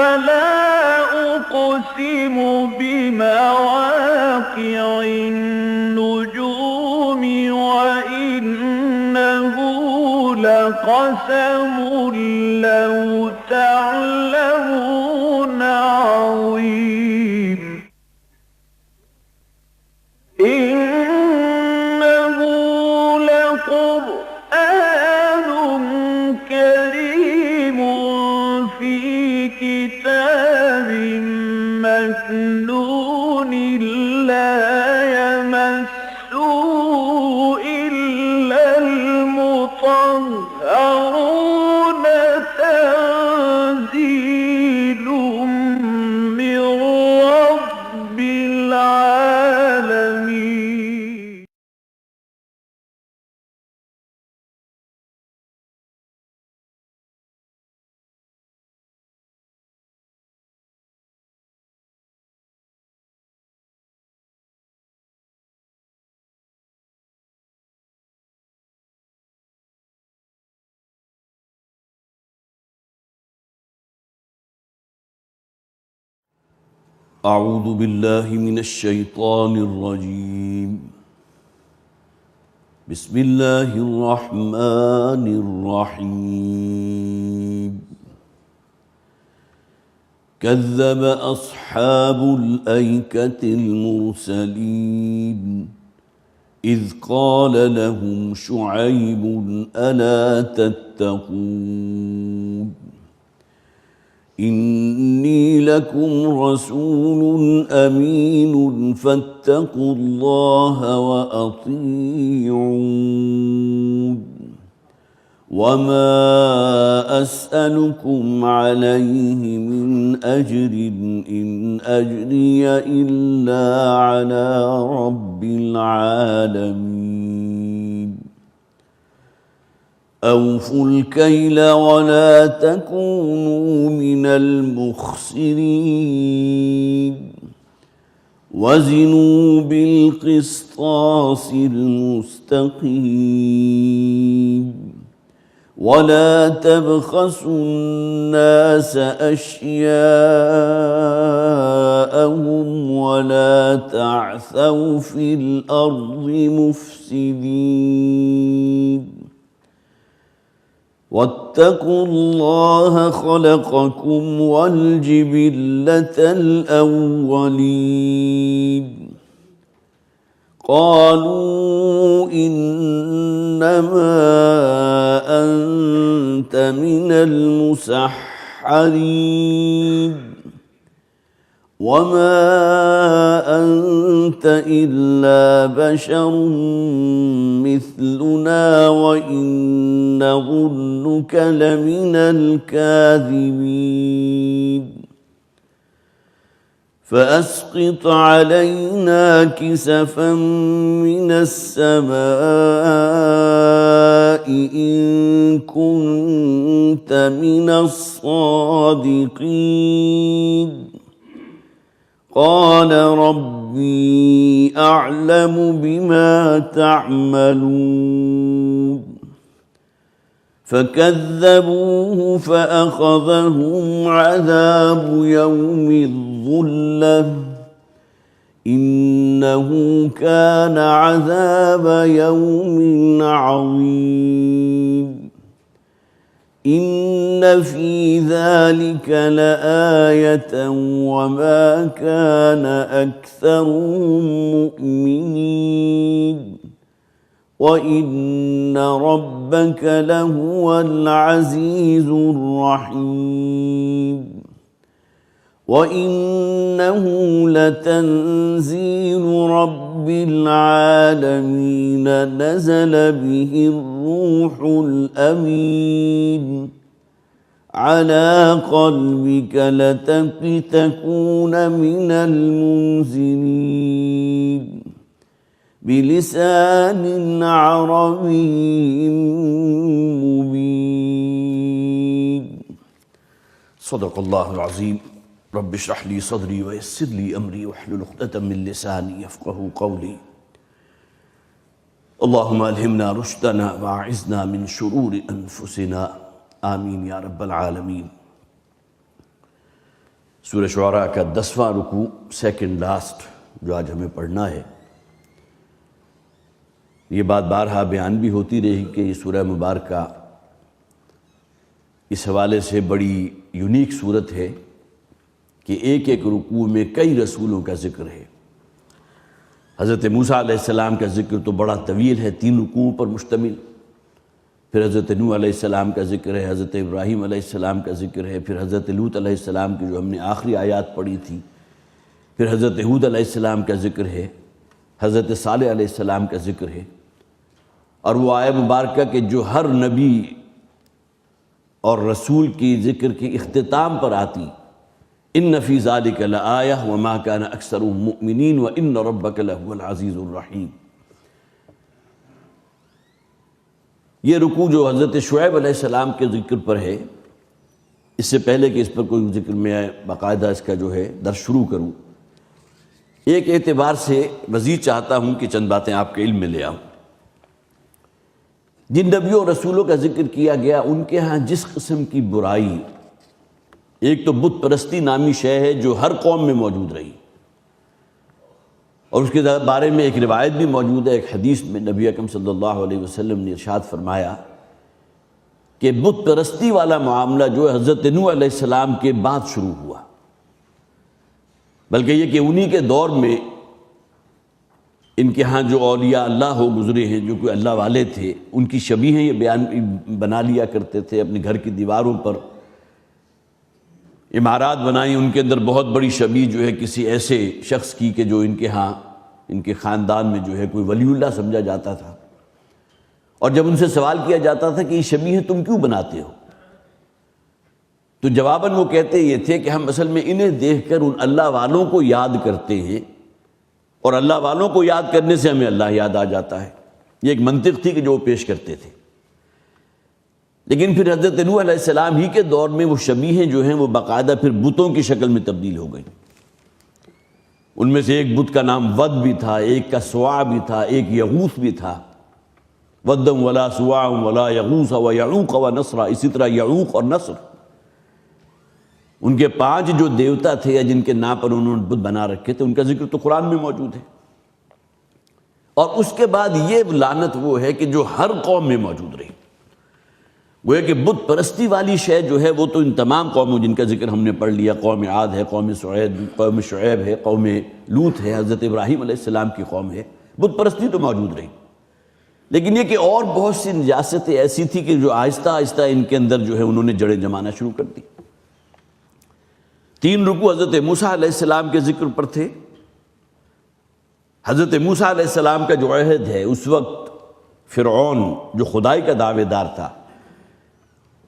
فلا أقسم بمواقع النجوم وإنه لقسم لو تعلمون عظيم إنه لقرآن كريم في كتاب مكنون لا يمسه إلا المطهرون تنزيل من رب العالمين أعوذ بالله من الشيطان الرجيم. بسم الله الرحمن الرحيم. كذب أصحاب الأيكة المرسلين إذ قال لهم شعيب ألا تتقون إني لكم رسول أمين فاتقوا الله وأطيعون وما أسألكم عليه من أجر إن أجري إلا على رب العالمين أوفوا الكيل ولا تكونوا من المخسرين وزنوا بالقسطاس المستقيم ولا تبخسوا الناس أشياءهم ولا تعثوا في الأرض مفسدين واتقوا الله خلقكم والجبلة الأولين قالوا إنما أنت من المسحرين وما أنت إلا بشر مثلنا وإن نظنك لمن الكاذبين فأسقط علينا كسفا من السماء إن كنت من الصادقين قال ربي أعلم بما تعملون فكذبوه فأخذهم عذاب يوم الظلة إنه كان عذاب يوم عظيم إن في ذلك لآية وما كان أكثرهم مؤمنين وإن ربك لهو العزيز الرحيم وإنه لتنزيل رب العالمين نزل به الروح الأمين على قلبك لتكون من المنزلين بلسان عربي مبين صدق الله العظيم. رب اشرح لي صدري ويسر لي أمري واحلل عقدة من لساني يفقهوا قولي. اللهم ألهمنا رشدنا وأعذنا من شرور أنفسنا آمین یا رب العالمین. سورہ شعراء کا 10واں رکوع، سیکنڈ لاسٹ، جو آج ہمیں پڑھنا ہے۔ یہ بات بارہا بیان بھی ہوتی رہی کہ یہ سورہ مبارکہ اس حوالے سے بڑی یونیک صورت ہے کہ ایک ایک رکوع میں کئی رسولوں کا ذکر ہے۔ حضرت موسیٰ علیہ السلام کا ذکر تو بڑا طویل ہے، 3 رکوعوں پر مشتمل۔ پھر حضرت نوح علیہ السلام کا ذکر ہے، حضرت ابراہیم علیہ السلام کا ذکر ہے، پھر حضرت لوط علیہ السلام کی جو ہم نے آخری آیات پڑھی تھی، پھر حضرت ہود علیہ السلام کا ذکر ہے، حضرت صالح علیہ السلام کا ذکر ہے، اور وہ آیہ مبارکہ کہ جو ہر نبی اور رسول کی ذکر کے اختتام پر آتی، ان فی ذلک لآیہ وما کان اکثرهم مؤمنین وان ربک لہو العزیز الرحیم۔ یہ رکوع جو حضرت شعیب علیہ السلام کے ذکر پر ہے، اس سے پہلے کہ اس پر کوئی ذکر میں باقاعدہ اس کا جو ہے درس شروع کروں، ایک اعتبار سے مزید چاہتا ہوں کہ چند باتیں آپ کے علم میں لے آؤں۔ جن نبیوں اور رسولوں کا ذکر کیا گیا ان کے ہاں جس قسم کی برائی، ایک تو بت پرستی نامی شے ہے جو ہر قوم میں موجود رہی، اور اس کے بارے میں ایک روایت بھی موجود ہے۔ ایک حدیث میں نبی اکرم صلی اللہ علیہ وسلم نے ارشاد فرمایا کہ بت پرستی والا معاملہ جو ہے حضرت نوح علیہ السلام کے بعد شروع ہوا، بلکہ یہ کہ انہی کے دور میں ان کے ہاں جو اولیاء اللہ ہو گزرے ہیں، جو کوئی اللہ والے تھے، ان کی شبیہیں یہ بیان بنا لیا کرتے تھے، اپنے گھر کی دیواروں پر عمارات بنائیں، ان کے اندر بہت بڑی شبیہ جو ہے کسی ایسے شخص کی کہ جو ان کے ہاں، ان کے خاندان میں جو ہے کوئی ولی اللہ سمجھا جاتا تھا، اور جب ان سے سوال کیا جاتا تھا کہ یہ شبیہیں تم کیوں بناتے ہو، تو جواباً وہ کہتے یہ تھے کہ ہم اصل میں انہیں دیکھ کر ان اللہ والوں کو یاد کرتے ہیں، اور اللہ والوں کو یاد کرنے سے ہمیں اللہ یاد آ جاتا ہے۔ یہ ایک منطق تھی کہ جو وہ پیش کرتے تھے۔ لیکن پھر حضرت نوح علیہ السلام ہی کے دور میں وہ شبیہیں جو ہیں وہ باقاعدہ پھر بتوں کی شکل میں تبدیل ہو گئیں۔ ان میں سے ایک بت کا نام ود بھی تھا، ایک کا سواع بھی تھا، ایک یغوث بھی تھا، ودم ولا سواع ولا یغوث ویعوق ونسر، اسی طرح یعوق اور نصر، ان کے 5 جو دیوتا تھے یا جن کے نام پر انہوں نے بت بنا رکھے تھے، ان کا ذکر تو قرآن میں موجود ہے۔ اور اس کے بعد یہ لعنت وہ ہے کہ جو ہر قوم میں موجود رہی، وہ ہے کہ بت پرستی والی شے جو ہے وہ تو ان تمام قوموں جن کا ذکر ہم نے پڑھ لیا، قوم عاد ہے، قوم شعیب ہے، قوم لوط ہے، حضرت ابراہیم علیہ السلام کی قوم ہے، بت پرستی تو موجود رہی۔ لیکن یہ کہ اور بہت سی نجاستیں ایسی تھی کہ جو آہستہ آہستہ ان کے اندر جو ہے انہوں نے جڑیں جمانا شروع کر دی۔ 3 رکوع حضرت موسیٰ علیہ السلام کے ذکر پر تھے۔ حضرت موسیٰ علیہ السلام کا جو عہد ہے، اس وقت فرعون جو خدائی کا دعوے دار تھا،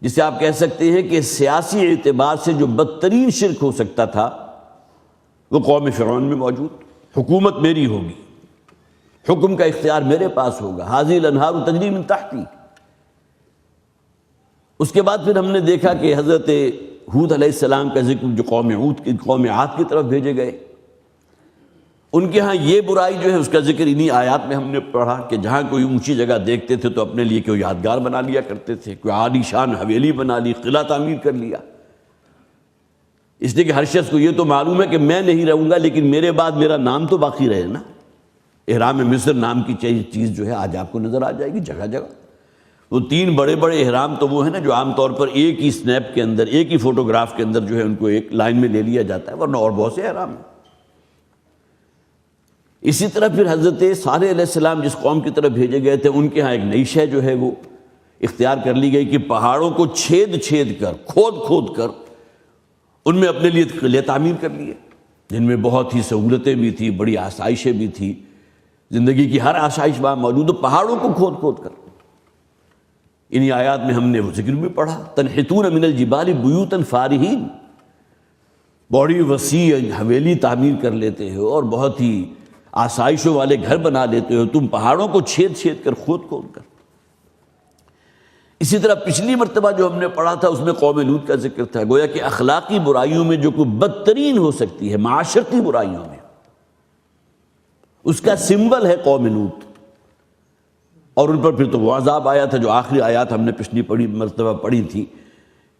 جسے آپ کہہ سکتے ہیں کہ سیاسی اعتبار سے جو بدترین شرک ہو سکتا تھا، وہ قوم فرعون میں موجود، حکومت میری ہوگی، حکم کا اختیار میرے پاس ہوگا، ھذہ الانہار تجری من تحتی۔ اس کے بعد پھر ہم نے دیکھا کہ حضرت ہود علیہ السلام کا ذکر جو قوم عاد کی طرف بھیجے گئے، ان کے ہاں یہ برائی جو ہے اس کا ذکر انہی آیات میں ہم نے پڑھا کہ جہاں کوئی اونچی جگہ دیکھتے تھے تو اپنے لیے کوئی یادگار بنا لیا کرتے تھے، کوئی عالی شان حویلی بنا لی، قلعہ تعمیر کر لیا، اس لیے کہ ہر شخص کو یہ تو معلوم ہے کہ میں نہیں رہوں گا لیکن میرے بعد میرا نام تو باقی رہے نا۔ احرام مصر نام کی چیز جو ہے آج آپ کو نظر آ جائے گی جگہ جگہ۔ وہ 3 بڑے بڑے احرام تو وہ ہیں نا جو عام طور پر ایک ہی سنیپ کے اندر، ایک ہی فوٹوگراف کے اندر جو ہے ان کو ایک لائن میں لے لیا جاتا ہے، ورنہ اور بہت سے احرام ہیں۔ اسی طرح پھر حضرت صالح علیہ السلام جس قوم کی طرف بھیجے گئے تھے، ان کے ہاں ایک نئی شے جو ہے وہ اختیار کر لی گئی کہ پہاڑوں کو چھید کر، کھود کر ان میں اپنے لیے قلعے تعمیر کر لیے، جن میں بہت ہی سہولتیں بھی تھیں، بڑی آسائشیں بھی تھیں، زندگی کی ہر آسائش وہاں موجود ہو، پہاڑوں کو کھود کر۔ انہی آیات میں ہم نے وہ ذکر بھی پڑھا، تنحتون من الجبال بیوتا فارہین، بڑی وسیع حویلی تعمیر کر لیتے ہو اور بہت ہی آسائشوں والے گھر بنا لیتے ہو تم، پہاڑوں کو چھید کر، کھود کر۔ اسی طرح پچھلی مرتبہ جو ہم نے پڑھا تھا اس میں قوم لوط کا ذکر تھا، گویا کہ اخلاقی برائیوں میں جو کوئی بدترین ہو سکتی ہے، معاشرتی برائیوں میں، اس کا سمبل ہے قوم لوط، اور ان پر پھر تو وہ عذاب آیا تھا جو آخری آیات ہم نے پچھلی مرتبہ پڑھی تھی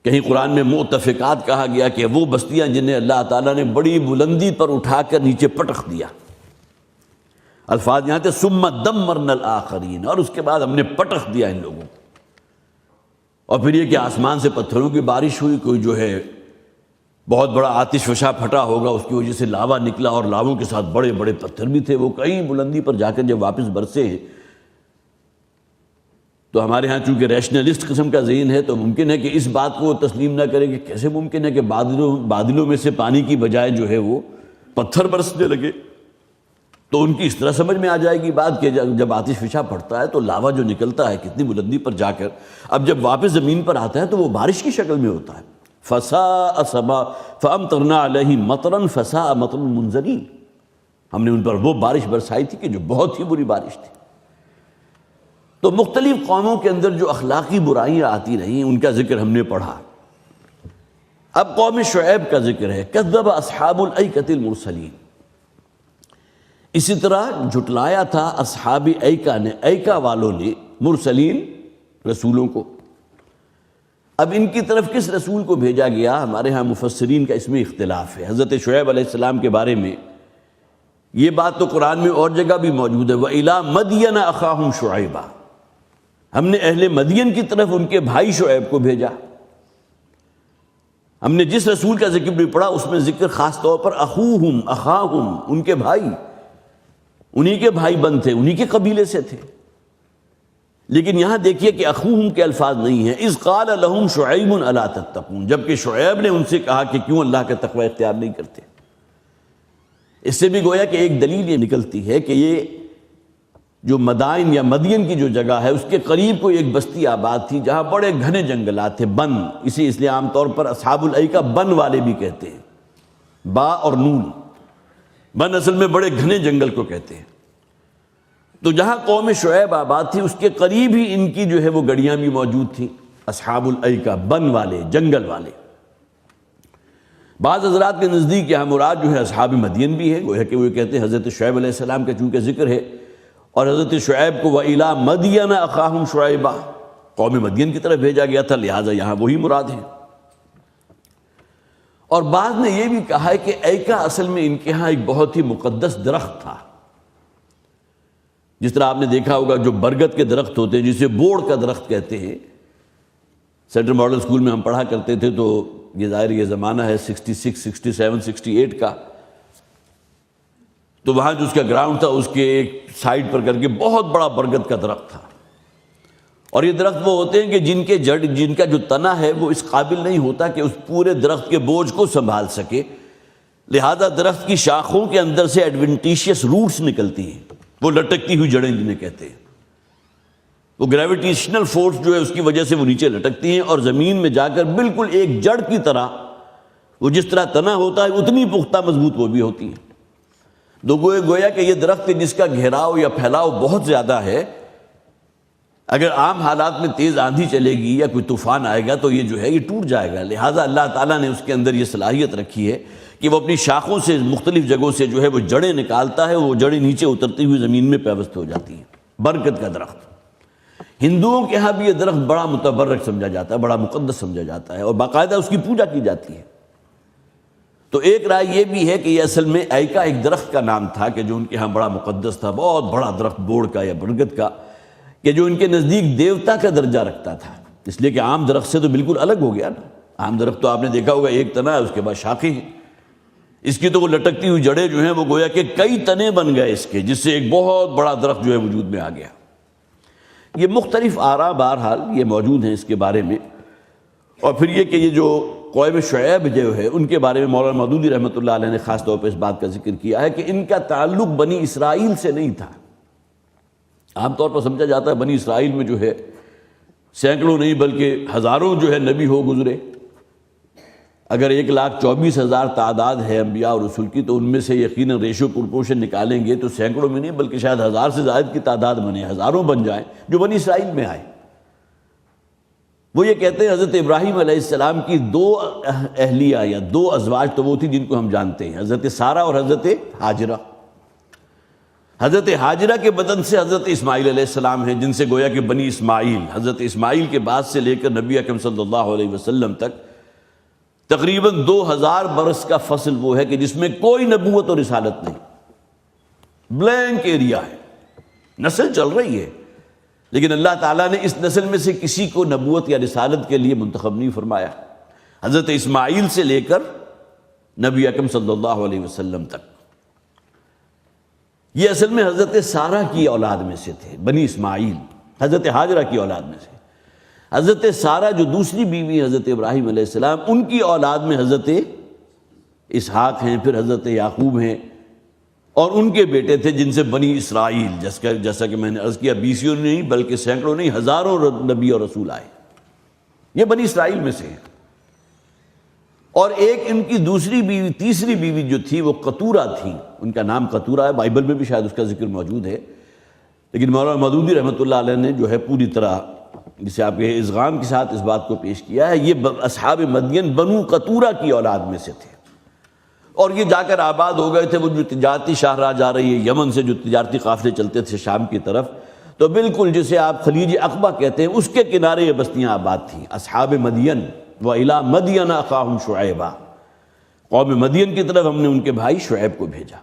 کہیں قرآن میں مؤتفقات کہا گیا کہ وہ بستیاں جنہیں اللہ تعالیٰ نے بڑی بلندی پر اٹھا کر نیچے پٹخ دیا. الفاظ یہاں تھے ثم دمرنا الآخرین، اور اس کے بعد ہم نے پٹخ دیا ان لوگوں کو. اور پھر یہ کہ آسمان سے پتھروں کی بارش ہوئی، کوئی جو ہے بہت بڑا آتش فشاں پھٹا ہوگا، اس کی وجہ سے لاوا نکلا، اور لاووں کے ساتھ بڑے بڑے پتھر بھی تھے، وہ کئی بلندی پر جا کر جب واپس برسے ہیں. تو ہمارے ہاں چونکہ ریشنلسٹ قسم کا ذہن ہے تو ممکن ہے کہ اس بات کو تسلیم نہ کرے کہ کیسے ممکن ہے کہ بادلوں میں سے پانی کی بجائے جو ہے وہ پتھر برسنے لگے. تو ان کی اس طرح سمجھ میں آ جائے گی بات کہ جب آتش فشاں پڑتا ہے تو لاوا جو نکلتا ہے کتنی بلندی پر جا کر اب جب واپس زمین پر آتا ہے تو وہ بارش کی شکل میں ہوتا ہے. فساء سبا فامطرنا علیہم مطرا فساء مطر المنذرین، ہم نے ان پر وہ بارش برسائی تھی کہ جو بہت ہی بری بارش تھی. تو مختلف قوموں کے اندر جو اخلاقی برائیاں آتی رہیں ان کا ذکر ہم نے پڑھا. اب قوم شعیب کا ذکر ہے. کذب اصحاب الایکۃ المرسلین، اسی طرح جھٹلایا تھا اصحاب ایکا نے، ایکا والوں نے، مرسلین رسولوں کو. اب ان کی طرف کس رسول کو بھیجا گیا؟ ہمارے ہاں مفسرین کا اس میں اختلاف ہے. حضرت شعیب علیہ السلام کے بارے میں یہ بات تو قرآن میں اور جگہ بھی موجود ہے. وَإِلَىٰ مَدْيَنَ أَخَاهُمْ شُعَيْبًا، ہم نے اہل مدین کی طرف ان کے بھائی شعیب کو بھیجا. ہم نے جس رسول کا ذکر بھی پڑھا اس میں ذکر خاص طور پر اخوہم، اخاہم، ان کے بھائی، انہی کے بھائی بند تھے، انہی کے قبیلے سے تھے. لیکن یہاں دیکھیے کہ اخوہم کے الفاظ نہیں ہیں. اذ قال لهم شعیب الا تتقون، جبکہ شعیب نے ان سے کہا کہ کیوں اللہ کا تقوی اختیار نہیں کرتے. اس سے بھی گویا کہ ایک دلیل یہ نکلتی ہے کہ یہ جو مدائن یا مدین کی جو جگہ ہے اس کے قریب کوئی ایک بستی آباد تھی جہاں بڑے گھنے جنگلات تھے، بن، اس لیے عام طور پر اصحاب الایکہ بن والے بھی کہتے ہیں، با اور نون. بن اصل میں بڑے گھنے جنگل کو کہتے ہیں. تو جہاں قوم شعیب آباد تھی اس کے قریب ہی ان کی جو ہے وہ گڑیاں بھی موجود تھیں، اصحاب الایکہ، بن والے، جنگل والے. بعض حضرات کے نزدیک یہاں مراد جو ہے اصحاب مدین بھی ہے، گویا کہ وہ کہتے ہیں حضرت شعیب علیہ السلام کا چونکہ ذکر ہے اور حضرت شعیب کو وَإِلَىٰ مَدْيَنَ أَخَاهُمْ شُعَيْبًا، قوم مدین کی طرف بھیجا گیا تھا، لہٰذا یہاں وہی مراد ہے. اور بعض نے یہ بھی کہا ہے کہ ایکا اصل میں ان کے ہاں ایک بہت ہی مقدس درخت تھا. جس طرح آپ نے دیکھا ہوگا جو برگد کے درخت ہوتے ہیں جسے بوڑ کا درخت کہتے ہیں، سینٹرل ماڈل اسکول میں ہم پڑھا کرتے تھے تو یہ ظاہر یہ زمانہ ہے 66 67 68 کا. تو وہاں جو اس کا گراؤنڈ تھا اس کے ایک سائڈ پر کر کے بہت بڑا برگد کا درخت تھا. اور یہ درخت وہ ہوتے ہیں کہ جن کا جو تنا ہے وہ اس قابل نہیں ہوتا کہ اس پورے درخت کے بوجھ کو سنبھال سکے، لہذا درخت کی شاخوں کے اندر سے ایڈونٹیشیس روٹس نکلتی ہیں، وہ لٹکتی ہوئی جڑیں جنہیں کہتے ہیں. وہ گریویٹیشنل فورس جو ہے اس کی وجہ سے وہ نیچے لٹکتی ہیں اور زمین میں جا کر بالکل ایک جڑ کی طرح، وہ جس طرح تنا ہوتا ہے اتنی پختہ مضبوط وہ بھی ہوتی ہیں. تو گویا کہ یہ درخت جس کا گھیراؤ یا پھیلاؤ بہت زیادہ ہے، اگر عام حالات میں تیز آندھی چلے گی یا کوئی طوفان آئے گا تو یہ جو ہے یہ ٹوٹ جائے گا. لہٰذا اللہ تعالیٰ نے اس کے اندر یہ صلاحیت رکھی ہے کہ وہ اپنی شاخوں سے مختلف جگہوں سے جو ہے وہ جڑیں نکالتا ہے، وہ جڑیں نیچے اترتی ہوئی زمین میں پیوست ہو جاتی ہیں. برکت کا درخت، ہندوؤں کے ہاں بھی یہ درخت بڑا متبرک سمجھا جاتا ہے، بڑا مقدس سمجھا جاتا ہے اور باقاعدہ اس کی پوجا کی جاتی ہے. تو ایک رائے یہ بھی ہے کہ یہ اصل میں ایکا ایک درخت کا نام تھا کہ جو ان کے ہاں بڑا مقدس تھا، بہت بڑا درخت بوڑ کا یا برگد کا، کہ جو ان کے نزدیک دیوتا کا درجہ رکھتا تھا. اس لیے کہ عام درخت سے تو بالکل الگ ہو گیا نا. عام درخت تو آپ نے دیکھا ہوگا ایک تنا ہے، اس کے بعد شاخیں ہیں. اس کی تو وہ لٹکتی ہوئی جڑیں جو ہیں وہ گویا کہ کئی تنے بن گئے اس کے، جس سے ایک بہت بڑا درخت جو ہے وجود میں آ گیا. یہ مختلف آراء بہرحال یہ موجود ہیں اس کے بارے میں. اور پھر یہ کہ یہ جو قوم شعیب جو ہے ان کے بارے میں مولانا مودودی رحمۃ اللہ علیہ نے خاص طور پہ اس بات کا ذکر کیا ہے کہ ان کا تعلق بنی اسرائیل سے نہیں تھا. عام طور پر سمجھا جاتا ہے بنی اسرائیل میں جو ہے سینکڑوں نہیں بلکہ ہزاروں جو ہے نبی ہو گزرے. اگر 1,24,000 تعداد ہے انبیاء اور رسول کی تو ان میں سے یقیناً ریشو پرپورشن نکالیں گے تو سینکڑوں میں نہیں بلکہ شاید 1000 سے زائد کی تعداد بنے، ہزاروں بن جائیں جو بنی اسرائیل میں آئے. وہ یہ کہتے ہیں حضرت ابراہیم علیہ السلام کی 2 اہلیہ یا 2 ازواج تو وہ تھی جن کو ہم جانتے ہیں، حضرت سارہ اور حضرت ہاجرہ. حضرت ہاجرہ کے بدن سے حضرت اسماعیل علیہ السلام ہیں، جن سے گویا کہ بنی اسماعیل، حضرت اسماعیل کے بعد سے لے کر نبی اکرم صلی اللہ علیہ وسلم تک تقریباً 2000 برس کا فصل وہ ہے کہ جس میں کوئی نبوت اور رسالت نہیں، بلینک ایریا ہے، نسل چل رہی ہے، لیکن اللہ تعالیٰ نے اس نسل میں سے کسی کو نبوت یا رسالت کے لیے منتخب نہیں فرمایا، حضرت اسماعیل سے لے کر نبی اکرم صلی اللہ علیہ وسلم تک۔ یہ اصل میں حضرت سارہ کی اولاد میں سے تھے، بنی اسماعیل حضرت ہاجرہ کی اولاد میں سے۔ حضرت سارہ جو دوسری بیوی حضرت ابراہیم علیہ السلام، ان کی اولاد میں حضرت اسحاق ہیں، پھر حضرت یعقوب ہیں، اور ان کے بیٹے تھے جن سے بنی اسرائیل، جیسا کہ میں نے عرض کیا 20 نہیں بلکہ سینکڑوں نہیں، ہزاروں نبی اور رسول آئے، یہ بنی اسرائیل میں سے ہیں۔ اور ایک ان کی دوسری بیوی، تیسری بیوی جو تھی وہ قطورہ تھی، ان کا نام قطورہ ہے، بائبل میں بھی شاید اس کا ذکر موجود ہے، لیکن مولانا مودودی رحمۃ اللہ علیہ نے جو ہے پوری طرح جسے آپ کے ازغام کے ساتھ اس بات کو پیش کیا ہے، یہ اصحاب مدین بنو قطورہ کی اولاد میں سے تھے، اور یہ جا کر آباد ہو گئے تھے۔ وہ جو تجارتی شاہراہ جا رہی ہے یمن سے، جو تجارتی قافلے چلتے تھے شام کی طرف، تو بالکل جسے آپ خلیج عقبہ کہتے ہیں اس کے کنارے یہ بستیاں آباد تھیں، اصحاب مدین۔ وَإِلَىٰ مَدْيَنَ أَخَاهُمْ شُعَيْبًا، قوم مدین کی طرف ہم نے ان کے بھائی شعیب کو بھیجا۔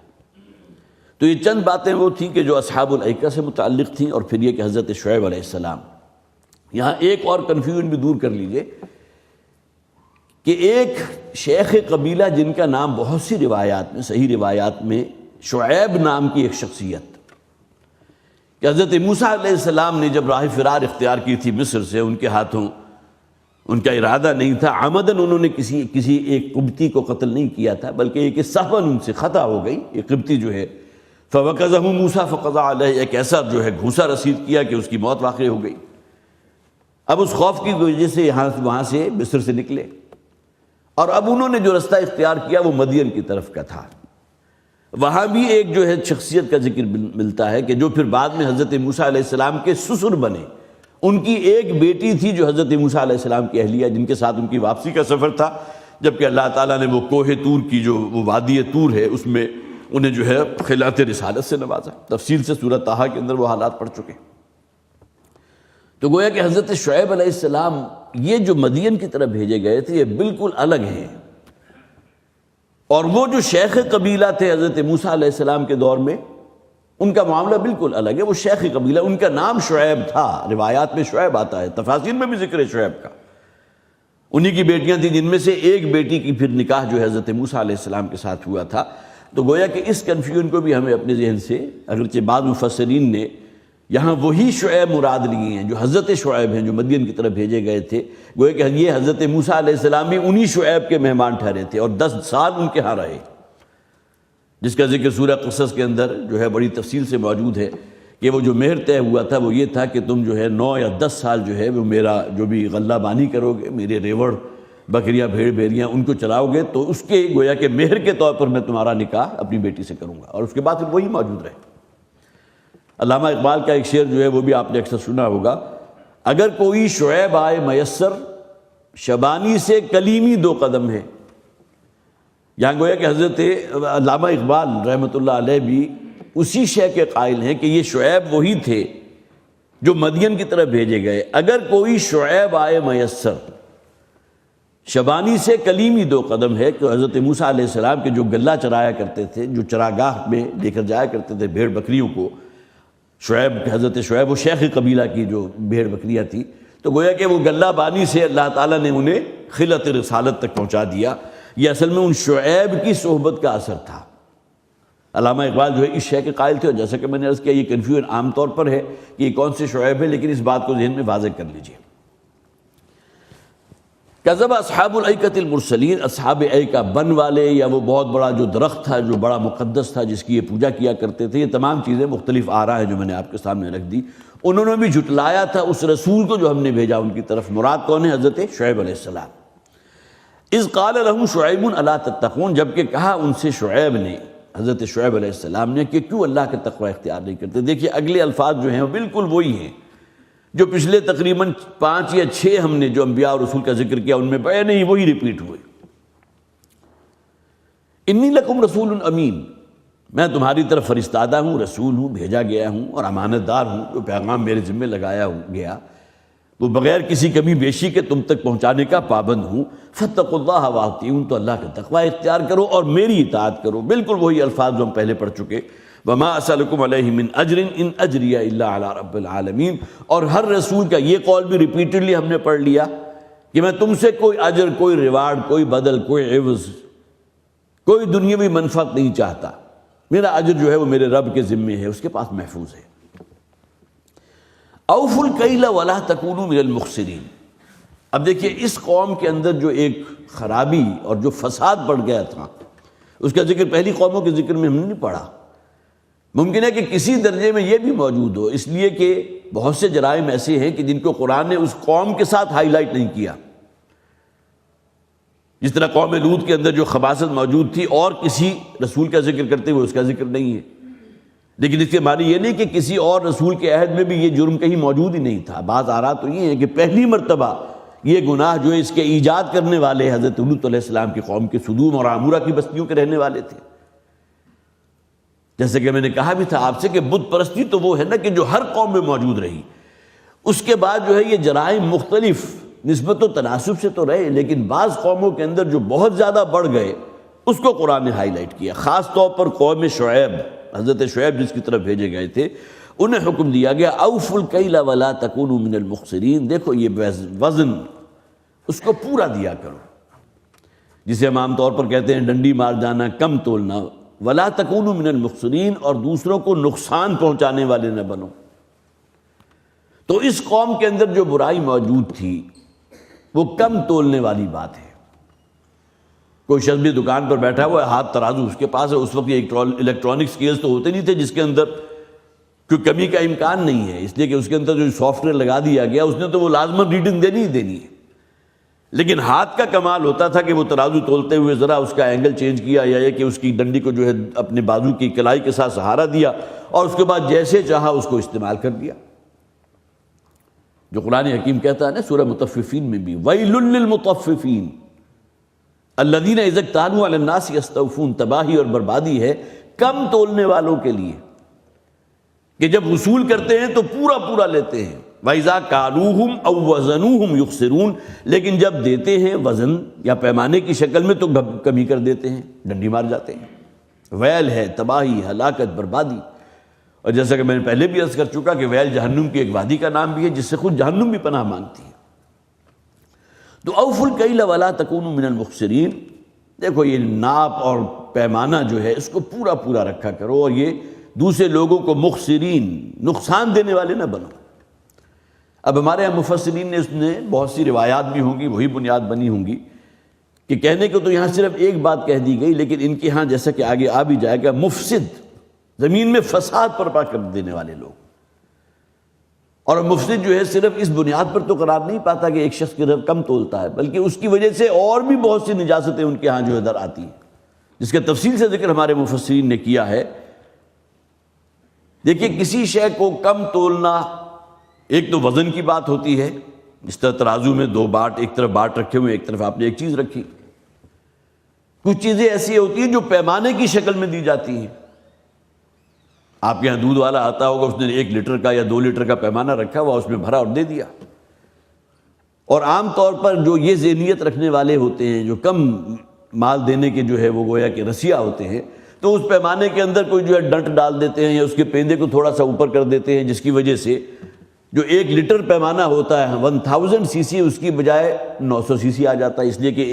تو یہ چند باتیں وہ تھیں کہ جو اصحاب الایکہ سے متعلق تھیں، اور پھر یہ کہ حضرت شعیب علیہ السلام۔ یہاں ایک اور کنفیوژن بھی دور کر لیجئے کہ ایک شیخ قبیلہ جن کا نام بہت سی روایات میں، صحیح روایات میں شعیب نام کی ایک شخصیت، کہ حضرت موسیٰ علیہ السلام نے جب راہ فرار اختیار کی تھی مصر سے، ان کے ہاتھوں ان کا ارادہ نہیں تھا، عمدن انہوں نے کسی ایک قبطی کو قتل نہیں کیا تھا، بلکہ ایک سہواً ان سے خطا ہو گئی، ایک قبطی جو ہے فَوَقَذَهُ مُوسَىٰ فَقَضَىٰ عَلَيْهِ، ایک ایسا جو ہے گھوسا رسید کیا کہ اس کی موت واقع ہو گئی۔ اب اس خوف کی وجہ سے وہاں سے مصر سے نکلے، اور اب انہوں نے جو رستہ اختیار کیا وہ مدین کی طرف کا تھا۔ وہاں بھی ایک جو ہے شخصیت کا ذکر ملتا ہے کہ جو پھر بعد میں حضرت موسیٰ علیہ السلام کے سسر بنے، ان کی ایک بیٹی تھی جو حضرت موسیٰ علیہ السلام کی اہلیہ، جن کے ساتھ ان کی واپسی کا سفر تھا، جبکہ اللہ تعالیٰ نے وہ کوہ طور کی جو وہ وادی طور ہے اس میں انہیں جو ہے خلعت رسالت سے نوازا۔ تفصیل سے سورۃ طٰہٰ کے اندر وہ حالات پڑھ چکے۔ تو گویا کہ حضرت شعیب علیہ السلام یہ جو مدین کی طرف بھیجے گئے تھے یہ بالکل الگ ہیں، اور وہ جو شیخ قبیلہ تھے حضرت موسیٰ علیہ السلام کے دور میں، ان کا معاملہ بالکل الگ ہے۔ وہ شیخ قبیلہ، ان کا نام شعیب تھا، روایات میں شعیب آتا ہے، تفاسیر میں بھی ذکر ہے شعیب کا۔ انہی کی بیٹیاں تھیں جن میں سے ایک بیٹی کی پھر نکاح جو ہے حضرت موسیٰ علیہ السلام کے ساتھ ہوا تھا۔ تو گویا کہ اس کنفیوژن کو بھی ہمیں اپنے ذہن سے، اگرچہ بعض مفسرین نے یہاں وہی شعیب مراد لیے ہیں جو حضرت شعیب ہیں جو مدین کی طرف بھیجے گئے تھے، گویا کہ یہ حضرت موسیٰ علیہ السلام بھی انہی شعیب کے مہمان ٹھہرے تھے اور 10 سال ان کے ہاں رہے، جس کا ذکر سورہ قصص کے اندر جو ہے بڑی تفصیل سے موجود ہے کہ وہ جو مہر طے ہوا تھا وہ یہ تھا کہ تم جو ہے 9 یا 10 سال جو ہے وہ میرا جو بھی غلہ بانی کرو گے، میرے ریوڑ بکریاں بھیڑ بیریاں ان کو چلاؤ گے، تو اس کے گویا کہ مہر کے طور پر میں تمہارا نکاح اپنی بیٹی سے کروں گا، اور اس کے بعد پھر وہی موجود رہے۔ علامہ اقبال کا ایک شعر جو ہے وہ بھی آپ نے اکثر سنا ہوگا، اگر کوئی شعیب آئے میسر، شبانی سے کلیمی 2 قدم ہے۔ یہاں گویا کہ حضرت علامہ اقبال رحمۃ اللہ علیہ بھی اسی شے کے قائل ہیں کہ یہ شعیب وہی تھے جو مدین کی طرف بھیجے گئے۔ اگر کوئی شعیب آئے میسر، شبانی سے کلیمی 2 قدم ہے، کہ حضرت موسیٰ علیہ السلام کے جو گلہ چرایا کرتے تھے، جو چراگاہ میں لے کر جایا کرتے تھے بھیڑ بکریوں کو، شعیب حضرت شعیب و شیخ قبیلہ کی جو بھیڑ بکریاں تھی، تو گویا کہ وہ گلہ بانی سے اللہ تعالیٰ نے انہیں خلعت رسالت تک پہنچا دیا۔ یہ اصل میں ان شعیب کی صحبت کا اثر تھا۔ علامہ اقبال جو ہے اس شے کے قائل تھے، اور جیسا کہ میں نے عرض کیا یہ کنفیوژن عام طور پر ہے کہ یہ کون سے شعیب ہے، لیکن اس بات کو ذہن میں واضح کر لیجئے۔ کذب اصحاب الایکۃ المرسلین، اصحاب ایکہ بن والے، یا وہ بہت بڑا جو درخت تھا جو بڑا مقدس تھا جس کی یہ پوجا کیا کرتے تھے، یہ تمام چیزیں مختلف آراء ہیں جو میں نے آپ کے سامنے رکھ دی۔ انہوں نے بھی جھٹلایا تھا اس رسول کو جو ہم نے بھیجا ان کی طرف، مراد کون ہے؟ حضرت شعیب علیہ السلام۔ اذ قال لهم شعیب الا تتقون، جبکہ کہا ان سے شعیب نے، حضرت شعیب علیہ السلام نے، کہ کیوں اللہ کا تقوی اختیار نہیں کرتے۔ دیکھیے اگلے الفاظ جو ہیں وہ بالکل وہی ہیں جو پچھلے تقریباً 5 یا 6 ہم نے جو انبیاء اور رسول کا ذکر کیا ان میں بیان ہی وہی ریپیٹ ہوئے۔ انی لکم رسول امین، میں تمہاری طرف فرستادہ ہوں، رسول ہوں، بھیجا گیا ہوں اور امانت دار ہوں، جو پیغام میرے ذمہ لگایا گیا وہ بغیر کسی کمی بیشی کے تم تک پہنچانے کا پابند ہوں۔ فاتقوا اللہ واطیعون، تو اللہ کا تقوی اختیار کرو اور میری اطاعت کرو۔ بالکل وہی الفاظ جو ہم پہلے پڑھ چکے، وما اسألکم علیہ من اجر ان اجری الا علی رب العالمین۔ اور ہر رسول کا یہ قول بھی ریپیٹڈلی ہم نے پڑھ لیا کہ میں تم سے کوئی اجر، کوئی ریوارڈ، کوئی بدل، کوئی عوض، کوئی دنیاوی منفعت نہیں چاہتا۔ میرا اجر جو ہے وہ میرے رب کے ذمے ہے، اس کے پاس محفوظ ہے۔ اوفوا الکیل ولا تکونوا من المخسرین۔ اب دیکھیے اس قوم کے اندر جو ایک خرابی اور جو فساد بڑھ گیا تھا، اس کا ذکر پہلی قوموں کے ذکر میں ہم نے نہیں پڑھا۔ ممکن ہے کہ کسی درجے میں یہ بھی موجود ہو، اس لیے کہ بہت سے جرائم ایسے ہیں کہ جن کو قرآن نے اس قوم کے ساتھ ہائی لائٹ نہیں کیا۔ جس طرح قوم لوط کے اندر جو خباثت موجود تھی اور کسی رسول کا ذکر کرتے ہوئے اس کا ذکر نہیں ہے، لیکن اس کے معنی یہ نہیں کہ کسی اور رسول کے عہد میں بھی یہ جرم کہیں موجود ہی نہیں تھا۔ بعض آراء تو یہ ہے کہ پہلی مرتبہ یہ گناہ جو ہے اس کے ایجاد کرنے والے حضرت لوط علیہ السلام کی قوم کے سدوم اور عامورہ کی بستیوں کے رہنے والے تھے۔ جیسے کہ میں نے کہا بھی تھا آپ سے کہ بت پرستی تو وہ ہے نا کہ جو ہر قوم میں موجود رہی، اس کے بعد جو ہے یہ جرائم مختلف نسبت و تناسب سے تو رہے، لیکن بعض قوموں کے اندر جو بہت زیادہ بڑھ گئے اس کو قرآن نے ہائی لائٹ کیا۔ خاص طور پر قوم شعیب، حضرت شعیب جس کی طرف بھیجے گئے تھے، انہیں حکم دیا گیا اوفوا الکیل ولا تکونوا من المخسرین۔ دیکھو یہ وزن اس کو پورا دیا کرو، جسے ہم عام طور پر کہتے ہیں ڈنڈی مار جانا، کم تولنا۔ ولا تکونوا من المخسرین، اور دوسروں کو نقصان پہنچانے والے نہ بنو۔ تو اس قوم کے اندر جو برائی موجود تھی وہ کم تولنے والی بات ہے۔ کوئی شخص بھی دکان پر بیٹھا ہوا ہے، ہاتھ ترازو اس کے پاس ہے، اس وقت یہ الیکٹرانک اسکیلز تو ہوتے نہیں تھے جس کے اندر کوئی کمی کا امکان نہیں ہے، اس لیے کہ اس کے اندر جو سافٹ ویئر لگا دیا گیا اس نے تو وہ لازماً ریڈنگ دینی ہی دینی ہے۔ لیکن ہاتھ کا کمال ہوتا تھا کہ وہ ترازو تولتے ہوئے ذرا اس کا اینگل چینج کیا، یا یہ کہ اس کی ڈنڈی کو جو ہے اپنے بازو کی کلائی کے ساتھ سہارا دیا اور اس کے بعد جیسے چاہا اس کو استعمال کر دیا۔ جو قرآن حکیم کہتا ہے نا سورہ مطففین میں بھی، وَيْلٌ لِّلْمُطَفِّفِينَ الَّذِينَ إِذَا اكْتَالُوا عَلَى النَّاسِ يَسْتَوْفُونَ۔ تباہی اور بربادی ہے کم تولنے والوں کے لیے، کہ جب وصول کرتے ہیں تو پورا پورا لیتے ہیں۔ وَإِذَا كَالُوهُمْ أَوْ وَزَنُوهُمْ يُخْسِرُونَ، لیکن جب دیتے ہیں وزن یا پیمانے کی شکل میں تو کمی کر دیتے ہیں، ڈنڈی مار جاتے ہیں۔ ویل ہے، تباہی، ہلاکت، بربادی۔ اور جیسا کہ میں نے پہلے بھی عرض کر چکا کہ ویل جہنم کی ایک وادی کا نام بھی ہے جس سے خود جہنم بھی پناہ مانگتی ہے۔ تو اوفوا الکیل ولا تکونوا من المخسرین۔ دیکھو یہ ناپ اور پیمانہ جو ہے اس کو پورا پورا رکھا کرو، اور یہ دوسرے لوگوں کو مخسرین، نقصان دینے والے نہ بنو۔ اب ہمارے یہاں مفسرین نے اس میں بہت سی روایات بھی ہوں گی، وہی بنیاد بنی ہوں گی کہ کہنے کو تو یہاں صرف ایک بات کہہ دی گئی، لیکن ان کے ہاں جیسا کہ آگے آ بھی جائے گا، مفسد، زمین میں فساد برپا کر دینے والے لوگ۔ اور مفسد جو ہے صرف اس بنیاد پر تو قرار نہیں پاتا کہ ایک شخص کی رزق کم تولتا ہے، بلکہ اس کی وجہ سے اور بھی بہت سی نجاستیں ان کے ہاں جو ہے در آتی ہیں، جس کا تفصیل سے ذکر ہمارے مفسرین نے کیا ہے۔ دیکھیے کسی شے کو کم تولنا، ایک تو وزن کی بات ہوتی ہے، جس طرح ترازو میں دو باٹ، ایک طرف باٹ رکھے ہوئے، ایک طرف آپ نے ایک چیز رکھی۔ کچھ چیزیں ایسی ہوتی ہیں جو پیمانے کی شکل میں دی جاتی ہیں۔ آپ کے یہاں دودھ والا آتا ہوگا، اس نے 1 لیٹر کا یا 2 لیٹر کا پیمانہ رکھا ہوا، اس میں بھرا اور دے دیا۔ اور عام طور پر جو یہ ذہنیت رکھنے والے ہوتے ہیں، جو کم مال دینے کے جو ہے وہ گویا کہ رسیا ہوتے ہیں، تو اس پیمانے کے اندر کوئی جو ہے ڈنٹ ڈال دیتے ہیں یا اس کے پیندے کو تھوڑا سا اوپر کر دیتے ہیں، جس کی وجہ سے جو 1 لیٹر پیمانہ ہوتا ہے 1000 سی سی، اس کی بجائے 900 سی سی آ جاتا ہے، اس لیے کہ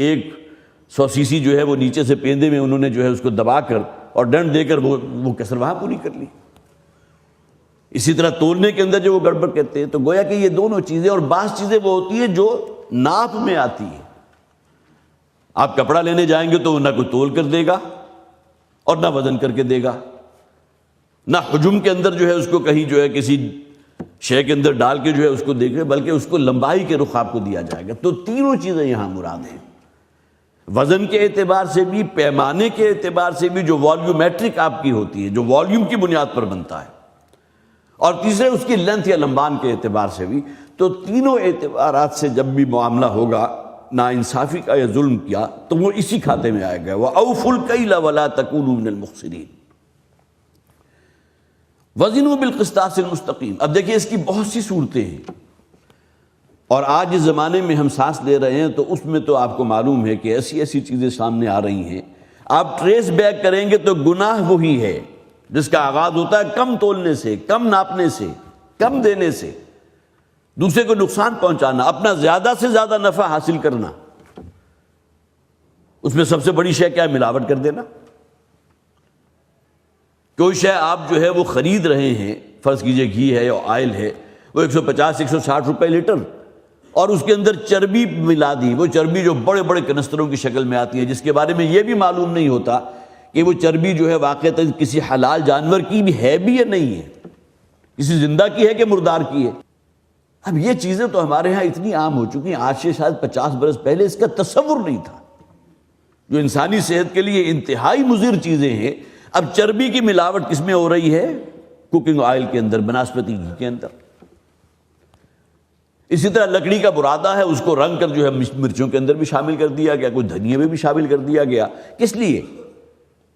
100 سی سی جو ہے وہ نیچے سے پیندے میں انہوں نے جو ہے اس کو دبا کر اور ڈنٹ دے کر وہ کسر وہاں پوری کر لی۔ اسی طرح تولنے کے اندر جو وہ گڑبڑ کہتے ہیں، تو گویا کہ یہ دونوں چیزیں، اور بعض چیزیں وہ ہوتی ہیں جو ناپ میں آتی ہیں۔ آپ کپڑا لینے جائیں گے تو نہ کوئی تول کر دے گا اور نہ وزن کر کے دے گا، نہ حجم کے اندر جو ہے اس کو کہیں جو ہے کسی شے کے اندر ڈال کے جو ہے اس کو دیکھ رہے، بلکہ اس کو لمبائی کے رخ آپ کو دیا جائے گا۔ تو تینوں چیزیں یہاں مراد ہیں، وزن کے اعتبار سے بھی، پیمانے کے اعتبار سے بھی، جو والیومیٹرک آپ کی ہوتی ہے، جو والیوم کی بنیاد پر بنتا ہے، اور تیسرے اس کی لینتھ یا لمبان کے اعتبار سے بھی۔ تو تینوں اعتبارات سے جب بھی معاملہ ہوگا ناانصافی کا یا ظلم کیا، تو وہ اسی کھاتے میں آئے گا، وَأَوْفُوا الْكَيْلَ وَلَا تَكُونُوا مِنَ الْمُخْسِرِينَ۔ وزنوا بالقسطاس المستقیم. اب دیکھیے اس کی بہت سی صورتیں ہیں، اور آج اس زمانے میں ہم سانس لے رہے ہیں تو اس میں تو آپ کو معلوم ہے کہ ایسی ایسی چیزیں سامنے آ رہی ہیں. آپ ٹریس بیک کریں گے تو گناہ وہی ہے جس کا آغاز ہوتا ہے کم تولنے سے، کم ناپنے سے، کم دینے سے، دوسرے کو نقصان پہنچانا، اپنا زیادہ سے زیادہ نفع حاصل کرنا. اس میں سب سے بڑی شے کیا ہے؟ ملاوٹ کر دینا. کوئی شے آپ جو ہے وہ خرید رہے ہیں، فرض کیجئے گھی ہے یا آئل ہے، وہ 150 160 روپے لیٹر، اور اس کے اندر چربی ملا دی. وہ چربی جو بڑے بڑے کنستروں کی شکل میں آتی ہے، جس کے بارے میں یہ بھی معلوم نہیں ہوتا کہ وہ چربی جو ہے واقعتاً کسی حلال جانور کی بھی ہے بھی یا نہیں ہے، کسی زندہ کی ہے کہ مردار کی ہے. اب یہ چیزیں تو ہمارے ہاں اتنی عام ہو چکی ہیں، آج سے شاید 50 برس پہلے اس کا تصور نہیں تھا. جو انسانی صحت کے لیے انتہائی مضر چیزیں ہیں، اب چربی کی ملاوٹ کس میں ہو رہی ہے؟ کوکنگ آئل کے اندر، بناسپتی گھی کے اندر. اسی طرح لکڑی کا برادہ ہے، اس کو رنگ کر جو ہے مرچوں کے اندر بھی شامل کر دیا گیا، کوئی دھنیا میں بھی شامل کر دیا گیا. کس لیے؟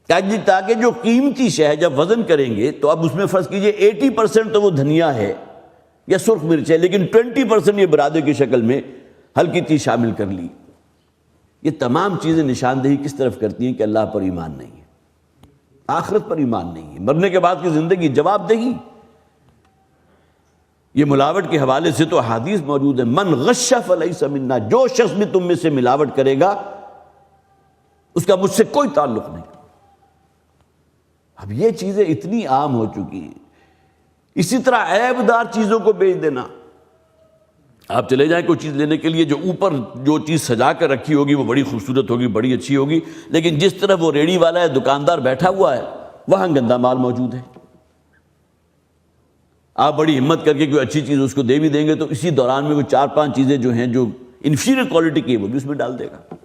تاکہ جو قیمتی شے ہے جب وزن کریں گے تو اب اس میں فرض کیجئے 80% تو وہ دھنیا ہے یا سرخ مرچ ہے، لیکن 20% یہ برادے کی شکل میں ہلکی چیز شامل کر لی. یہ تمام چیزیں نشاندہی کس طرف کرتی ہیں کہ اللہ پر ایمان نہیں ہے، آخرت پر ایمان نہیں ہے، مرنے کے بعد کی زندگی جواب دہی. یہ ملاوٹ کے حوالے سے تو احادیث موجود ہے، من غش فلیس منا، جو شخص بھی تم میں سے ملاوٹ کرے گا اس کا مجھ سے کوئی تعلق نہیں. اب یہ چیزیں اتنی عام ہو چکی ہیں. اسی طرح عیب دار چیزوں کو بیچ دینا. آپ چلے جائیں کوئی چیز لینے کے لیے، جو اوپر جو چیز سجا کر رکھی ہوگی وہ بڑی خوبصورت ہوگی، بڑی اچھی ہوگی، لیکن جس طرح وہ ریڑھی والا ہے، دکاندار بیٹھا ہوا ہے، وہاں گندا مال موجود ہے. آپ بڑی ہمت کر کے کوئی اچھی چیز اس کو دے بھی دیں گے تو اسی دوران میں وہ 4-5 چیزیں جو ہیں جو انفیریئر کوالٹی کی وہ بھی اس میں ڈال دے گا.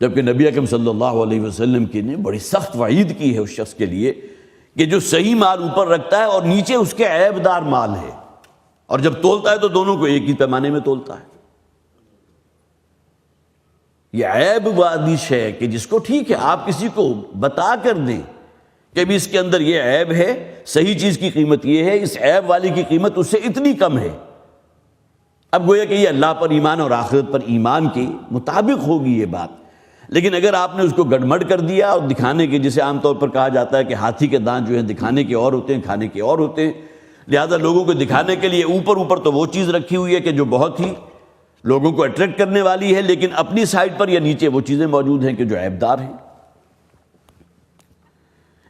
جبکہ نبی اکرم صلی اللہ علیہ وسلم کی نے بڑی سخت وعید کی ہے اس شخص کے لیے کہ جو صحیح مال اوپر رکھتا ہے اور نیچے اس کے عیب دار مال ہے، اور جب تولتا ہے تو دونوں کو ایک ہی پیمانے میں تولتا ہے. یہ عیب وادش ہے کہ جس کو ٹھیک ہے آپ کسی کو بتا کر دیں کہ بھی اس کے اندر یہ عیب ہے، صحیح چیز کی قیمت یہ ہے، اس عیب والی کی قیمت اس سے اتنی کم ہے. اب گویا کہ یہ اللہ پر ایمان اور آخرت پر ایمان کے مطابق ہوگی یہ بات. لیکن اگر آپ نے اس کو گڑمڑ کر دیا اور دکھانے کے، جسے عام طور پر کہا جاتا ہے کہ ہاتھی کے دانت جو ہیں دکھانے کے اور ہوتے ہیں، کھانے کے اور ہوتے ہیں، لہذا لوگوں کو دکھانے کے لیے اوپر تو وہ چیز رکھی ہوئی ہے کہ جو بہت ہی لوگوں کو اٹریکٹ کرنے والی ہے، لیکن اپنی سائڈ پر یا نیچے وہ چیزیں موجود ہیں کہ جو عیب دار ہیں.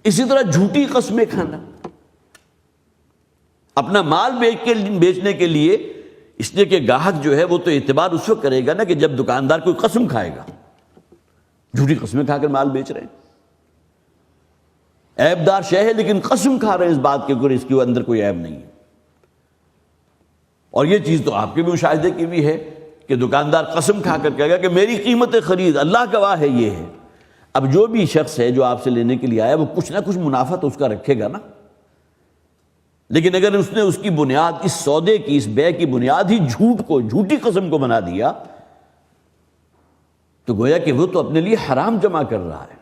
اسی طرح جھوٹی قسمیں کھانا، اپنا مال بیچنے کے لیے، اس لیے کہ گاہک جو ہے وہ تو اعتبار اس وقت کرے گا نا کہ جب دکاندار کوئی قسم کھائے گا. جھوٹی قسمیں کھا کر مال بیچ رہے ہیں، عیب دار شے ہے لیکن قسم کھا رہے ہیں اس بات کے اوپر اس کے اندر کوئی عیب نہیں ہے. اور یہ چیز تو آپ کے بھی مشاہدے کی بھی ہے کہ دکاندار قسم کھا کر کہے گا کہ میری قیمت خرید اللہ گواہ ہے یہ ہے. اب جو بھی شخص ہے جو آپ سے لینے کے لیے آیا وہ کچھ نہ کچھ منافع تو اس کا رکھے گا نا. لیکن اگر اس نے اس کی بنیاد، اس سودے کی، اس بے کی بنیاد ہی جھوٹ کو، جھوٹی قسم کو بنا دیا تو گویا کہ وہ تو اپنے لیے حرام جمع کر رہا ہے.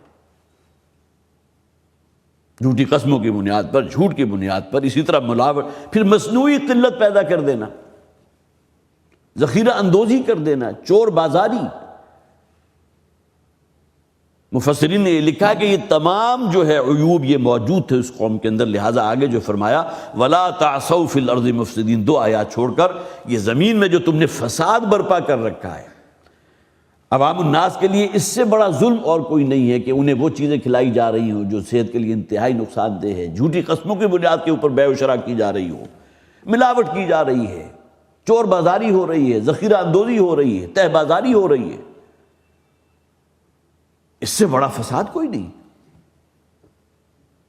جھوٹی قسموں کی بنیاد پر، جھوٹ کی بنیاد پر. اسی طرح ملاوٹ، پھر مصنوعی قلت پیدا کر دینا، ذخیرہ اندوزی کر دینا، چور بازاری. مفسرین نے یہ لکھا کہ یہ تمام جو ہے عیوب یہ موجود تھے اس قوم کے اندر، لہٰذا آگے جو فرمایا وَلَا تَعْثَوْا فِي الْأَرْضِ مُفْسِدِينَ، 2 آیات چھوڑ کر، یہ زمین میں جو تم نے فساد برپا کر رکھا ہے. عوام الناس کے لیے اس سے بڑا ظلم اور کوئی نہیں ہے کہ انہیں وہ چیزیں کھلائی جا رہی ہوں جو صحت کے لیے انتہائی نقصان دہ ہے، جھوٹی قسموں کی بنیاد کے اوپر بیع و شراء کی جا رہی ہو، ملاوٹ کی جا رہی ہے، چور بازاری ہو رہی ہے، ذخیرہ اندوزی ہو رہی ہے، تہ بازاری ہو رہی ہے. اس سے بڑا فساد کوئی نہیں.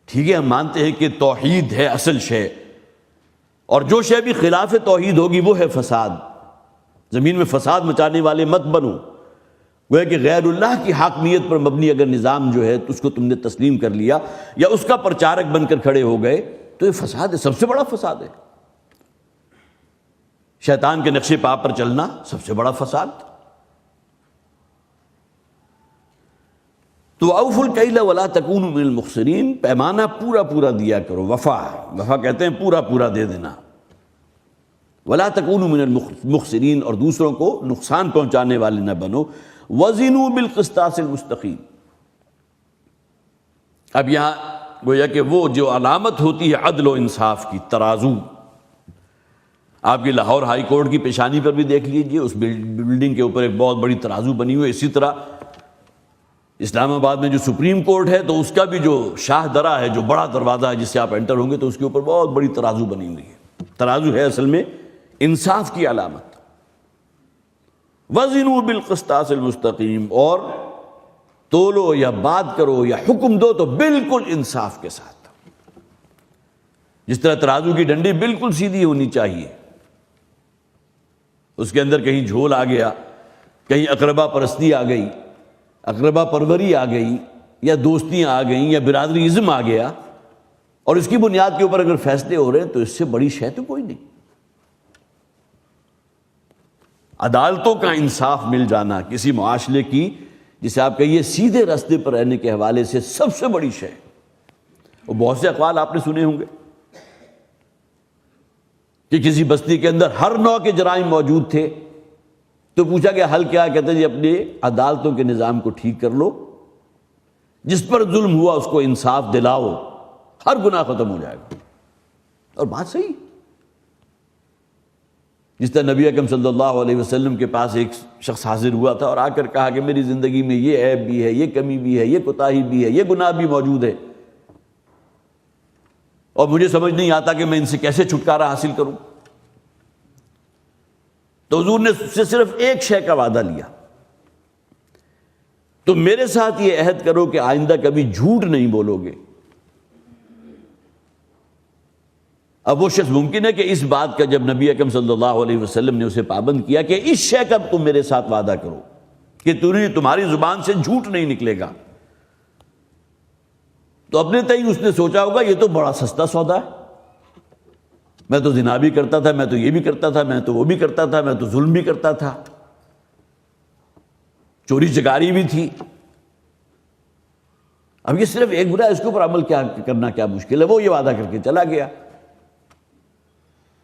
ٹھیک ہے، ہم مانتے ہیں کہ توحید ہے اصل شے، اور جو شے بھی خلاف توحید ہوگی وہ ہے فساد. زمین میں فساد مچانے والے مت بنو. وہ ہے کہ غیر اللہ کی حاکمیت پر مبنی اگر نظام جو ہے تو اس کو تم نے تسلیم کر لیا یا اس کا پرچارک بن کر کھڑے ہو گئے تو یہ فساد ہے، سب سے بڑا فساد ہے. شیطان کے نقشے پا پر چلنا سب سے بڑا فساد. تو اوفوا الکیل ولا تکونوا من المخسرین، پیمانہ پورا پورا دیا کرو، وفا کہتے ہیں پورا پورا دے دینا، ولا تکونوا من المخسرین، اور دوسروں کو نقصان پہنچانے والے نہ بنو، وزنوا بالقسطاس المستقیم۔ اب یہاں گویا کہ وہ جو علامت ہوتی ہے عدل و انصاف کی، ترازو، آپ کی لاہور ہائی کورٹ کی پیشانی پر بھی دیکھ لیجئے، اس بلڈنگ کے اوپر ایک بہت بڑی ترازو بنی ہوئی ہے۔ اسی طرح اسلام آباد میں جو سپریم کورٹ ہے تو اس کا بھی جو شاہ درہ ہے، جو بڑا دروازہ ہے جس سے آپ انٹر ہوں گے، تو اس کے اوپر بہت بڑی ترازو بنی ہوئی ہے۔ ترازو ہے اصل میں انصاف کی علامت۔ وزنوا بالقسطاس المستقیم، اور تولو یا بات کرو یا حکم دو تو بالکل انصاف کے ساتھ، جس طرح ترازو کی ڈنڈی بالکل سیدھی ہونی چاہیے، اس کے اندر کہیں جھول آ گیا، کہیں اقربا پرستی آ گئی، اقربا پروری آ گئی، یا دوستیاں آ گئیں، یا برادری ازم آ گیا، اور اس کی بنیاد کے اوپر اگر فیصلے ہو رہے ہیں تو اس سے بڑی شے تو کوئی نہیں۔ عدالتوں کا انصاف مل جانا کسی معاشرے کی، جسے آپ کہیے سیدھے راستے پر رہنے کے حوالے سے، سب سے بڑی شے۔ اور بہت سے اقوال آپ نے سنے ہوں گے کہ کسی بستی کے اندر ہر نوع کے جرائم موجود تھے، تو پوچھا گیا حل کیا؟ کہتے ہیں جی اپنے عدالتوں کے نظام کو ٹھیک کر لو، جس پر ظلم ہوا اس کو انصاف دلاؤ، ہر گناہ ختم ہو جائے گا۔ اور بات صحیح۔ جس طرح نبی اکرم صلی اللہ علیہ وسلم کے پاس ایک شخص حاضر ہوا تھا اور آ کر کہا کہ میری زندگی میں یہ عیب بھی ہے، یہ کمی بھی ہے، یہ کوتاہی بھی ہے، یہ گناہ بھی موجود ہے، اور مجھے سمجھ نہیں آتا کہ میں ان سے کیسے چھٹکارا حاصل کروں۔ تو حضور نے اس سے صرف ایک شے کا وعدہ لیا، تو میرے ساتھ یہ عہد کرو کہ آئندہ کبھی جھوٹ نہیں بولو گے۔ اب وہ شخص ممکن ہے کہ اس بات کا جب نبی اکرم صلی اللہ علیہ وسلم نے اسے پابند کیا کہ اس شے کا تم میرے ساتھ وعدہ کرو کہ تمہاری زبان سے جھوٹ نہیں نکلے گا، تو اپنے تئیں اس نے سوچا ہوگا یہ تو بڑا سستا سودا ہے، میں تو زنا بھی کرتا تھا، میں تو یہ بھی کرتا تھا، میں تو وہ بھی کرتا تھا، میں تو ظلم بھی کرتا تھا، چوری چکاری بھی تھی، اب یہ صرف ایک گناہ، اس کے اوپر عمل کرنا کیا مشکل ہے۔ وہ یہ وعدہ کر کے چلا گیا۔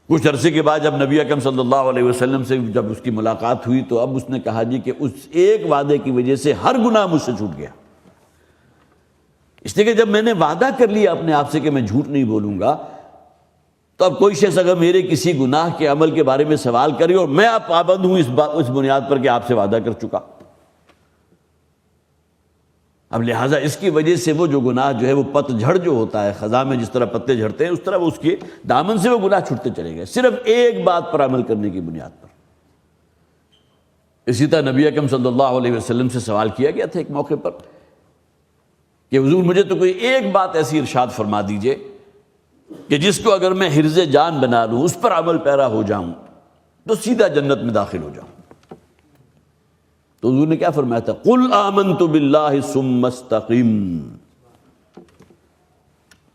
کچھ عرصے کے بعد جب نبی اکرم صلی اللہ علیہ وسلم سے جب اس کی ملاقات ہوئی تو اب اس نے کہا جی کہ اس ایک وعدے کی وجہ سے ہر گناہ مجھ سے چھوٹ گیا، اس لیے کہ جب میں نے وعدہ کر لیا اپنے آپ سے کہ میں جھوٹ نہیں بولوں گا، تو اب کوئی شخص اگر میرے کسی گناہ کے عمل کے بارے میں سوال کرے اور میں اب پابند ہوں اس بنیاد پر کہ آپ سے وعدہ کر چکا، اب لہٰذا اس کی وجہ سے وہ جو گناہ جو ہے وہ پت جھڑ جو ہوتا ہے، خزاں میں جس طرح پتے جھڑتے ہیں اس طرح وہ اس کے دامن سے وہ گناہ چھوٹتے چلے گئے، صرف ایک بات پر عمل کرنے کی بنیاد پر۔ اسی طرح نبی اکرم صلی اللہ علیہ وسلم سے سوال کیا گیا تھا ایک موقع پر کہ حضور مجھے تو کوئی ایک بات ایسی ارشاد فرما دیجئے کہ جس کو اگر میں حرز جان بنا لوں، اس پر عمل پیرا ہو جاؤں تو سیدھا جنت میں داخل ہو جاؤں۔ تو حضور نے کیا فرمایا تھا؟ قل آمنت باللہ ثم استقم،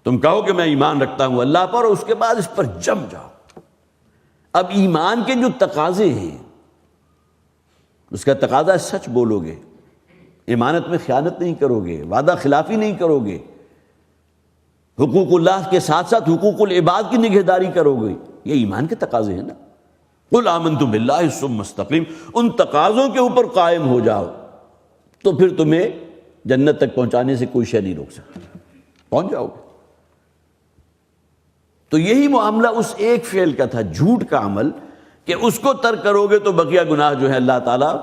تم کہو کہ میں ایمان رکھتا ہوں اللہ پر، اور اس کے بعد اس پر جم جاؤ۔ اب ایمان کے جو تقاضے ہیں، اس کا تقاضا ہے سچ بولو گے، امانت میں خیانت نہیں کرو گے، وعدہ خلافی نہیں کرو گے، حقوق اللہ کے ساتھ ساتھ حقوق العباد کی نگہداری کرو گے، یہ ایمان کے تقاضے ہیں نا۔ قل آمنت باللہ ثم استقم، ان تقاضوں کے اوپر قائم ہو جاؤ تو پھر تمہیں جنت تک پہنچانے سے کوئی شے نہیں روک سکتا، پہنچ جاؤ گے۔ تو یہی معاملہ اس ایک فعل کا تھا، جھوٹ کا عمل، کہ اس کو ترک کرو گے تو بقیہ گناہ جو ہے اللہ تعالیٰ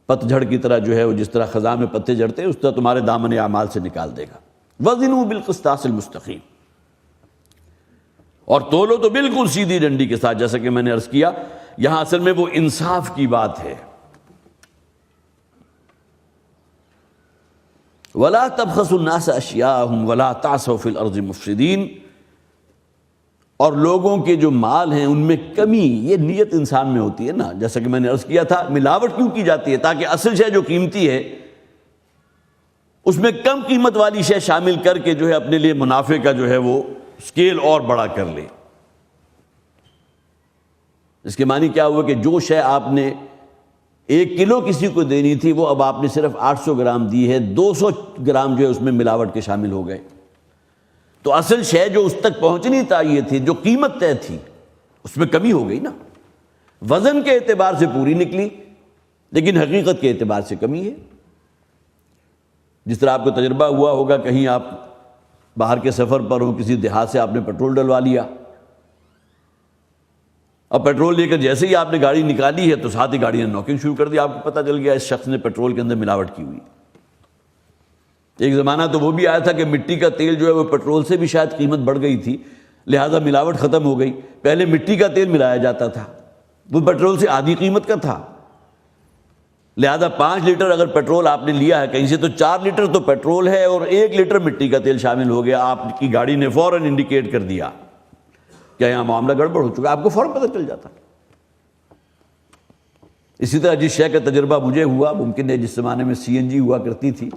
پت جھڑ کی طرح جو ہے وہ جس طرح خزاں میں پتے جھڑتے ہیں اس طرح تمہارے دامن اعمال سے نکال دے گا۔ وزنوا بالقسطاس المستقیم، اور تولو تو بالکل سیدھی ڈنڈی کے ساتھ، جیسا کہ میں نے عرض کیا یہاں اصل میں وہ انصاف کی بات ہے۔ ولا تبخسوا الناس اشیاءهم ولا تعثوا فی الارض مفسدین، اور لوگوں کے جو مال ہیں ان میں کمی، یہ نیت انسان میں ہوتی ہے نا، جیسا کہ میں نے عرض کیا تھا ملاوٹ کیوں کی جاتی ہے؟ تاکہ اصل شے جو قیمتی ہے اس میں کم قیمت والی شے شامل کر کے جو ہے اپنے لیے منافع کا جو ہے وہ سکیل اور بڑا کر لے۔ اس کے معنی کیا ہوا کہ جو شے آپ نے 1 کلو کسی کو دینی تھی، وہ اب آپ نے صرف 800 گرام دی ہے، 200 گرام جو ہے اس میں ملاوٹ کے شامل ہو گئے۔ تو اصل شے جو اس تک پہنچنی چاہیے تھی، جو قیمت طے تھی، اس میں کمی ہو گئی نا۔ وزن کے اعتبار سے پوری نکلی لیکن حقیقت کے اعتبار سے کمی ہے۔ جس طرح آپ کو تجربہ ہوا ہوگا، کہیں آپ باہر کے سفر پر ہوں، کسی دیہات سے آپ نے پیٹرول ڈلوا لیا، اب پیٹرول لے کر جیسے ہی آپ نے گاڑی نکالی ہے تو ساتھ ہی گاڑی نے نوکنگ شروع کر دی، آپ کو پتہ چل گیا اس شخص نے پیٹرول کے اندر ملاوٹ کی ہوئی۔ ایک زمانہ تو وہ بھی آیا تھا کہ مٹی کا تیل جو ہے وہ پیٹرول سے بھی شاید قیمت بڑھ گئی تھی، لہذا ملاوٹ ختم ہو گئی۔ پہلے مٹی کا تیل ملایا جاتا تھا، وہ پیٹرول سے آدھی قیمت کا تھا، لہذا 5 لیٹر اگر پیٹرول آپ نے لیا ہے کہیں سے تو 4 لیٹر تو پیٹرول ہے اور 1 لیٹر مٹی کا تیل شامل ہو گیا۔ آپ کی گاڑی نے فوراً انڈیکیٹ کر دیا کہ یہاں معاملہ گڑبڑ ہو چکا، آپ کو فوراً پتہ چل جاتا۔ اسی طرح جس شے کا تجربہ مجھے ہوا، ممکن ہے جس زمانے میں CNG ہوا کرتی تھی،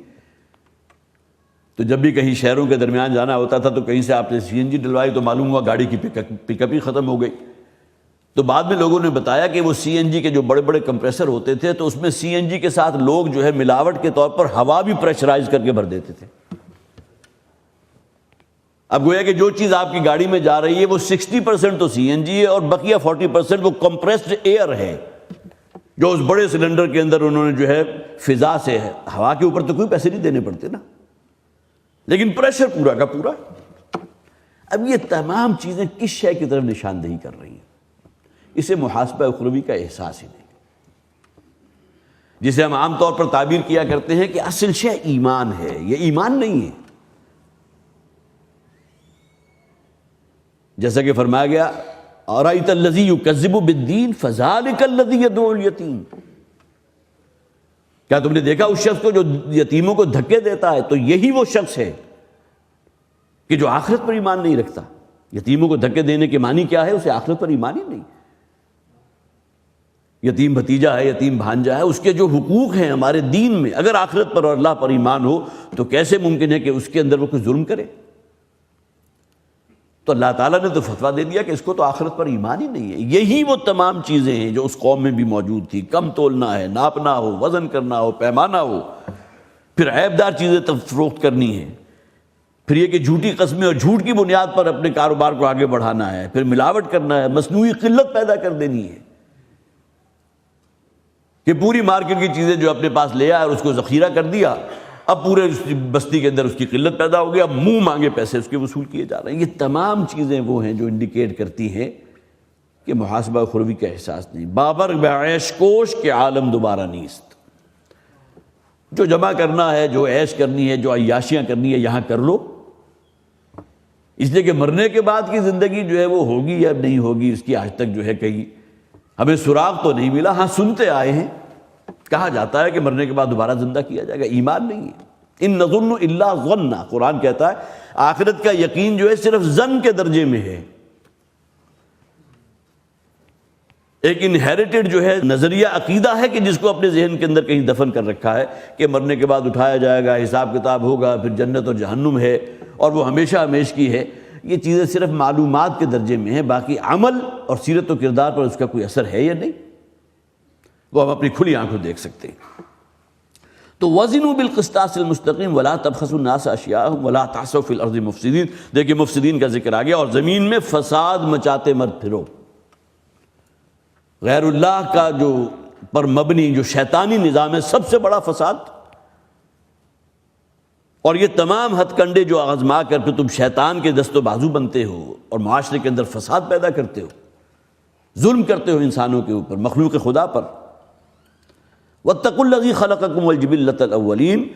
تو جب بھی کہیں شہروں کے درمیان جانا ہوتا تھا تو کہیں سے آپ نے CNG ڈلوائی تو معلوم ہوا گاڑی کی پک اپ ہی ختم ہو گئی۔ تو بعد میں لوگوں نے بتایا کہ وہ CNG کے جو بڑے بڑے کمپریسر ہوتے تھے تو اس میں CNG کے ساتھ لوگ جو ہے ملاوٹ کے طور پر ہوا بھی پریشرائز کر کے بھر دیتے تھے۔ اب گویا کہ جو چیز آپ کی گاڑی میں جا رہی ہے وہ 60% تو CNG ہے اور بقیہ 40% وہ کمپریسڈ ایئر ہے، جو اس بڑے سلنڈر کے اندر انہوں نے جو ہے فضا سے ہے۔ ہوا کے اوپر تو کوئی پیسے نہیں دینے پڑتے نا، لیکن پریشر پورا کا پورا۔ اب یہ تمام چیزیں کس شے کی طرف نشاندہی کر رہی ہیں؟ اسے محاسبہ اخروی کا احساس ہی نہیں، جسے ہم عام طور پر تعبیر کیا کرتے ہیں کہ اصل شے ایمان ہے۔ یہ ایمان نہیں ہے، جیسا کہ فرمایا گیا اَرَأَيْتَ الَّذِي يُكَذِّبُ بِالدِّينِ فَذَلِكَ الَّذِي يَدْعُو الْيَتِيمَ، کیا تم نے دیکھا اس شخص کو جو یتیموں کو دھکے دیتا ہے؟ تو یہی وہ شخص ہے کہ جو آخرت پر ایمان نہیں رکھتا۔ یتیموں کو دھکے دینے کے معنی کیا ہے؟ اسے آخرت پر ایمان ہی نہیں۔ یتیم بھتیجا ہے، یتیم بھانجا ہے، اس کے جو حقوق ہیں ہمارے دین میں، اگر آخرت پر اور اللہ پر ایمان ہو تو کیسے ممکن ہے کہ اس کے اندر وہ کوئی ظلم کرے؟ تو اللہ تعالیٰ نے تو فتویٰ دے دیا کہ اس کو تو آخرت پر ایمان ہی نہیں ہے۔ یہی وہ تمام چیزیں ہیں جو اس قوم میں بھی موجود تھی۔ کم تولنا ہے، ناپنا ہو، وزن کرنا ہو، پیمانا ہو، پھر عیب دار چیزیں فروخت کرنی ہیں، پھر یہ کہ جھوٹی قسمیں اور جھوٹ کی بنیاد پر اپنے کاروبار کو آگے بڑھانا ہے، پھر ملاوٹ کرنا ہے، مصنوعی قلت پیدا کر دینی ہے کہ پوری مارکیٹ کی چیزیں جو اپنے پاس لے آیا اور اس کو ذخیرہ کر دیا، اب پورے بستی کے اندر اس کی قلت پیدا ہو گیا، اب منہ مانگے پیسے اس کے وصول کیے جا رہے ہیں۔ یہ تمام چیزیں وہ ہیں جو انڈیکیٹ کرتی ہیں کہ محاسبہ اخروی کا احساس نہیں۔ بابر بعیش کوش کے عالم دوبارہ نیست، جو جمع کرنا ہے، جو عیش کرنی ہے، جو عیاشیاں کرنی ہے یہاں کر لو، اس لیے کہ مرنے کے بعد کی زندگی جو ہے وہ ہوگی یا نہیں ہوگی اس کی آج تک جو ہے کہیں ہمیں سراغ تو نہیں ملا۔ ہاں سنتے آئے ہیں، کہا جاتا ہے کہ مرنے کے بعد دوبارہ زندہ کیا جائے گا، ایمان نہیں ہے۔ ان نظن الا ظن، قرآن کہتا ہے آخرت کا یقین جو ہے صرف ظن کے درجے میں ہے۔ ایک انہیریٹڈ جو ہے نظریہ عقیدہ ہے کہ جس کو اپنے ذہن کے اندر کہیں دفن کر رکھا ہے کہ مرنے کے بعد اٹھایا جائے گا، حساب کتاب ہوگا، پھر جنت اور جہنم ہے اور وہ ہمیشہ ہمیش کی ہے۔ یہ چیزیں صرف معلومات کے درجے میں ہیں، باقی عمل اور سیرت و کردار پر اس کا کوئی اثر ہے یا نہیں، وہ ہم اپنی کھلی آنکھوں دیکھ سکتے ہیں۔ تو وزنوا بالقسطاس المستقیم ولا تبخسوا الناس اشیاءهم ولا تعثوا فی الارض مفسدین۔ دیکھیے مفسدین کا ذکر آ گیا، اور زمین میں فساد مچاتے مت پھرو۔ غیر اللہ کا جو پر مبنی جو شیطانی نظام ہے سب سے بڑا فساد، اور یہ تمام ہتھ کنڈے جو آزما کر پھر تم شیطان کے دست و بازو بنتے ہو اور معاشرے کے اندر فساد پیدا کرتے ہو، ظلم کرتے ہو انسانوں کے اوپر، مخلوق خدا پر۔ واتقوا الذی خلقکم والجبلۃ الاولین،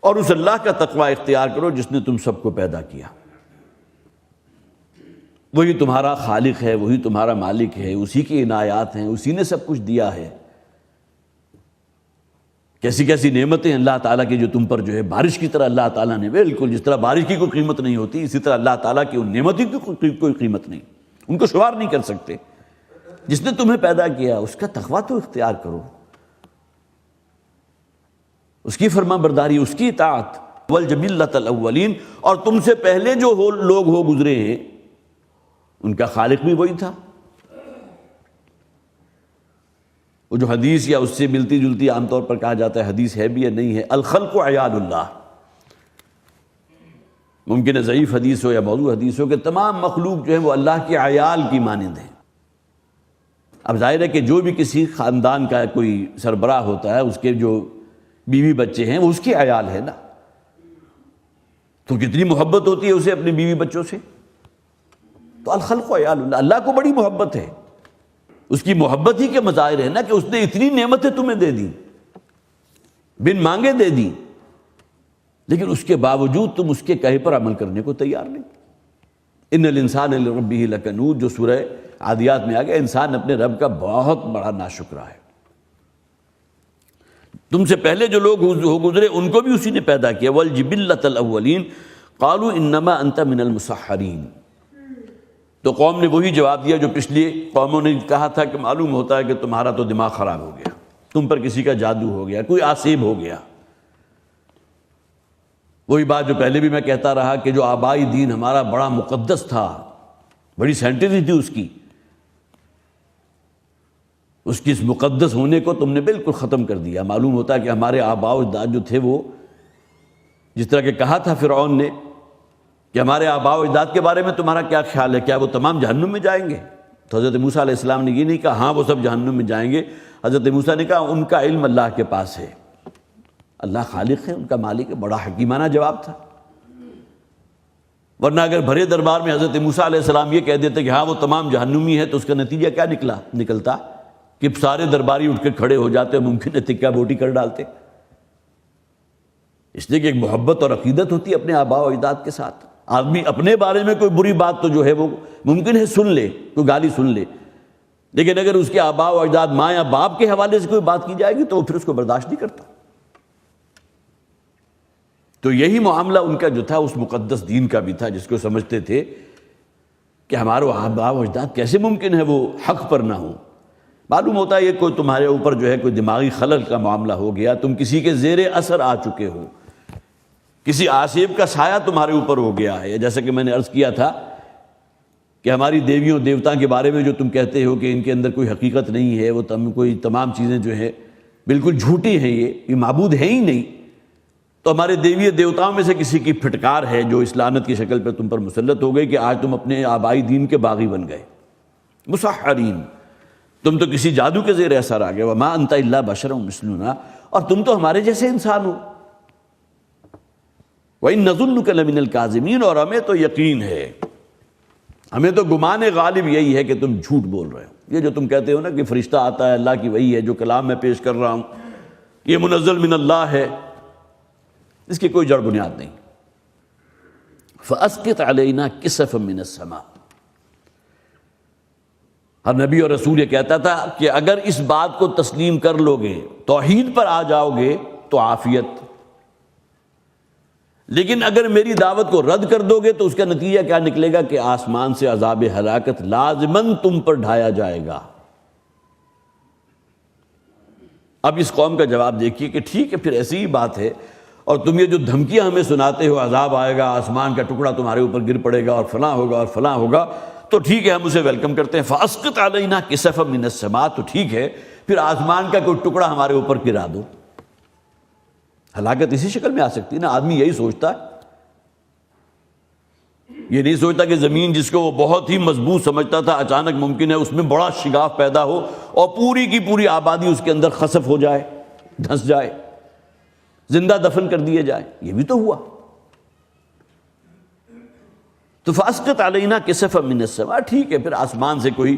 اور اس اللہ کا تقوی اختیار کرو جس نے تم سب کو پیدا کیا۔ وہی تمہارا خالق ہے، وہی تمہارا مالک ہے، اسی کی عنایات ہیں، اسی نے سب کچھ دیا ہے۔ کیسی کیسی نعمتیں اللہ تعالیٰ کی جو تم پر جو ہے بارش کی طرح اللہ تعالیٰ نے، بالکل جس طرح بارش کی کوئی قیمت نہیں ہوتی اسی طرح اللہ تعالیٰ کی ان نعمتوں کی کوئی قیمت نہیں، ان کو شمار نہیں کر سکتے۔ جس نے تمہیں پیدا کیا اس کا تقویٰ تو اختیار کرو، اس کی فرما برداری، اس کی اطاعت۔ والجبلۃ الاولین، اور تم سے پہلے جو لوگ ہو گزرے ہیں ان کا خالق بھی وہی تھا، وہ جو حدیث یا اس سے ملتی جلتی عام طور پر کہا جاتا ہے، حدیث ہے بھی یا نہیں ہے، الخلق عیال اللہ، ممکن ہے ضعیف حدیث ہو یا موضوع حدیث ہو کہ تمام مخلوق جو ہے وہ اللہ کے عیال کی مانند ہیں۔ اب ظاہر ہے کہ جو بھی کسی خاندان کا کوئی سربراہ ہوتا ہے، اس کے جو بیوی بچے ہیں وہ اس کے عیال ہے نا، تو کتنی محبت ہوتی ہے اسے اپنے بیوی بچوں سے۔ تو الخلق عیال اللہ، اللہ کو بڑی محبت ہے، اس کی محبت ہی کے مظاہر ہے نا کہ اس نے اتنی نعمتیں تمہیں دے دی، بن مانگے دے دی، لیکن اس کے باوجود تم اس کے کہے پر عمل کرنے کو تیار نہیں۔ ان الانسان لربہ لکنود، جو سورہ عادیات میں آ گیا، انسان اپنے رب کا بہت بڑا ناشکرا ہے۔ تم سے پہلے جو لوگ ہو گزرے ان کو بھی اسی نے پیدا کیا، والجبلۃ الاولین قالوا انما انت من المسحرین۔ تو قوم نے وہی جواب دیا جو پچھلی قوموں نے کہا تھا کہ معلوم ہوتا ہے کہ تمہارا تو دماغ خراب ہو گیا، تم پر کسی کا جادو ہو گیا، کوئی آسیب ہو گیا۔ وہی بات جو پہلے بھی میں کہتا رہا کہ جو آبائی دین ہمارا بڑا مقدس تھا، بڑی سینٹری تھی اس کی اس مقدس ہونے کو تم نے بالکل ختم کر دیا۔ معلوم ہوتا ہے کہ ہمارے آباء و اجداد جو تھے وہ جس طرح کہ کہا تھا فرعون نے کہ ہمارے آباء و اجداد کے بارے میں تمہارا کیا خیال ہے، کیا وہ تمام جہنم میں جائیں گے؟ تو حضرت موسیٰ علیہ السلام نے یہ نہیں کہا ہاں وہ سب جہنم میں جائیں گے، حضرت موسیٰ نے کہا ان کا علم اللہ کے پاس ہے، اللہ خالق ہے، ان کا مالک ہے۔ بڑا حکیمانہ جواب تھا، ورنہ اگر بھرے دربار میں حضرت موسیٰ علیہ السلام یہ کہہ دیتے کہ ہاں وہ تمام جہنمی ہے تو اس کا نتیجہ کیا نکلتا کہ سارے درباری اٹھ کے کھڑے ہو جاتے، ممکن ہے تکہ بوٹی کر ڈالتے۔ اس لیے کہ ایک محبت اور عقیدت ہوتی ہے اپنے آباء و اجداد کے ساتھ۔ آدمی اپنے بارے میں کوئی بری بات تو جو ہے وہ ممکن ہے سن لے، کوئی گالی سن لے، لیکن اگر اس کے آباء و اجداد ماں یا باپ کے حوالے سے کوئی بات کی جائے گی تو وہ پھر اس کو برداشت نہیں کرتا۔ تو یہی معاملہ ان کا جو تھا اس مقدس دین کا بھی تھا، جس کو سمجھتے تھے کہ ہمارے آباء و اجداد کیسے ممکن ہے وہ حق پر نہ ہوں۔ معلوم ہوتا ہے یہ کوئی تمہارے اوپر جو ہے کوئی دماغی خلل کا معاملہ ہو گیا، تم کسی کے زیر اثر آ چکے ہو، کسی آسیب کا سایہ تمہارے اوپر ہو گیا ہے۔ جیسا کہ میں نے عرض کیا تھا کہ ہماری دیویوں دیوتا کے بارے میں جو تم کہتے ہو کہ ان کے اندر کوئی حقیقت نہیں ہے، وہ کوئی تمام چیزیں جو ہیں بالکل جھوٹی ہیں، یہ معبود ہیں ہی نہیں، تو ہمارے دیوی دیوتاؤں میں سے کسی کی پھٹکار ہے جو اس لعنت کی شکل پر تم پر مسلط ہو گئی کہ آج تم اپنے آبائی دین کے باغی بن گئے، مسحرین، تم تو کسی جادو کے زیر اثر آ گئے۔ وما انت الا بشر مثلنا، اور تم تو ہمارے جیسے انسان ہو۔ وَإِن نَظُنُّكَ لَمِنَ الْكَاذِبِينَ، اور ہمیں تو یقین ہے، ہمیں تو گمان غالب یہی ہے کہ تم جھوٹ بول رہے ہو۔ یہ جو تم کہتے ہو نا کہ فرشتہ آتا ہے، اللہ کی وحی ہے، جو کلام میں پیش کر رہا ہوں یہ منزل من اللہ ہے، اس کی کوئی جڑ بنیاد نہیں۔ فَأَسْقِطْ عَلَيْنَا كِسَفًا مِّنَ السَّمَاءِ، ہر نبی اور رسول یہ کہتا تھا کہ اگر اس بات کو تسلیم کر لو گے، توحید پر آ جاؤ گے تو عافیت، لیکن اگر میری دعوت کو رد کر دو گے تو اس کا نتیجہ کیا نکلے گا کہ آسمان سے عذاب ہلاکت لازماً تم پر ڈھایا جائے گا۔ اب اس قوم کا جواب دیکھیے کہ ٹھیک ہے پھر ایسی ہی بات ہے، اور تم یہ جو دھمکیاں ہمیں سناتے ہو عذاب آئے گا، آسمان کا ٹکڑا تمہارے اوپر گر پڑے گا اور فلاں ہوگا اور فلاں ہوگا، تو ٹھیک ہے ہم اسے ویلکم کرتے ہیں۔ فَأَسْقِطْ عَلَيْنَا كِسَفًا مِّنَ السَّمَاءِ، تو ٹھیک ہے پھر آسمان کا کوئی ٹکڑا ہمارے اوپر گرا دو۔ ہلاکت اسی شکل میں آ سکتی ہے نا، آدمی یہی سوچتا ہے، یہ نہیں سوچتا کہ زمین جس کو وہ بہت ہی مضبوط سمجھتا تھا اچانک ممکن ہے اس میں بڑا شگاف پیدا ہو اور پوری کی پوری آبادی اس کے اندر خسف ہو جائے، دھنس جائے، زندہ دفن کر دیے جائے۔ یہ بھی تو ہوا۔ تو فَأَسْقِطْ عَلَيْنَا كِسَفًا مِّنَ السَّمَاءِ، ٹھیک ہے پھر آسمان سے کوئی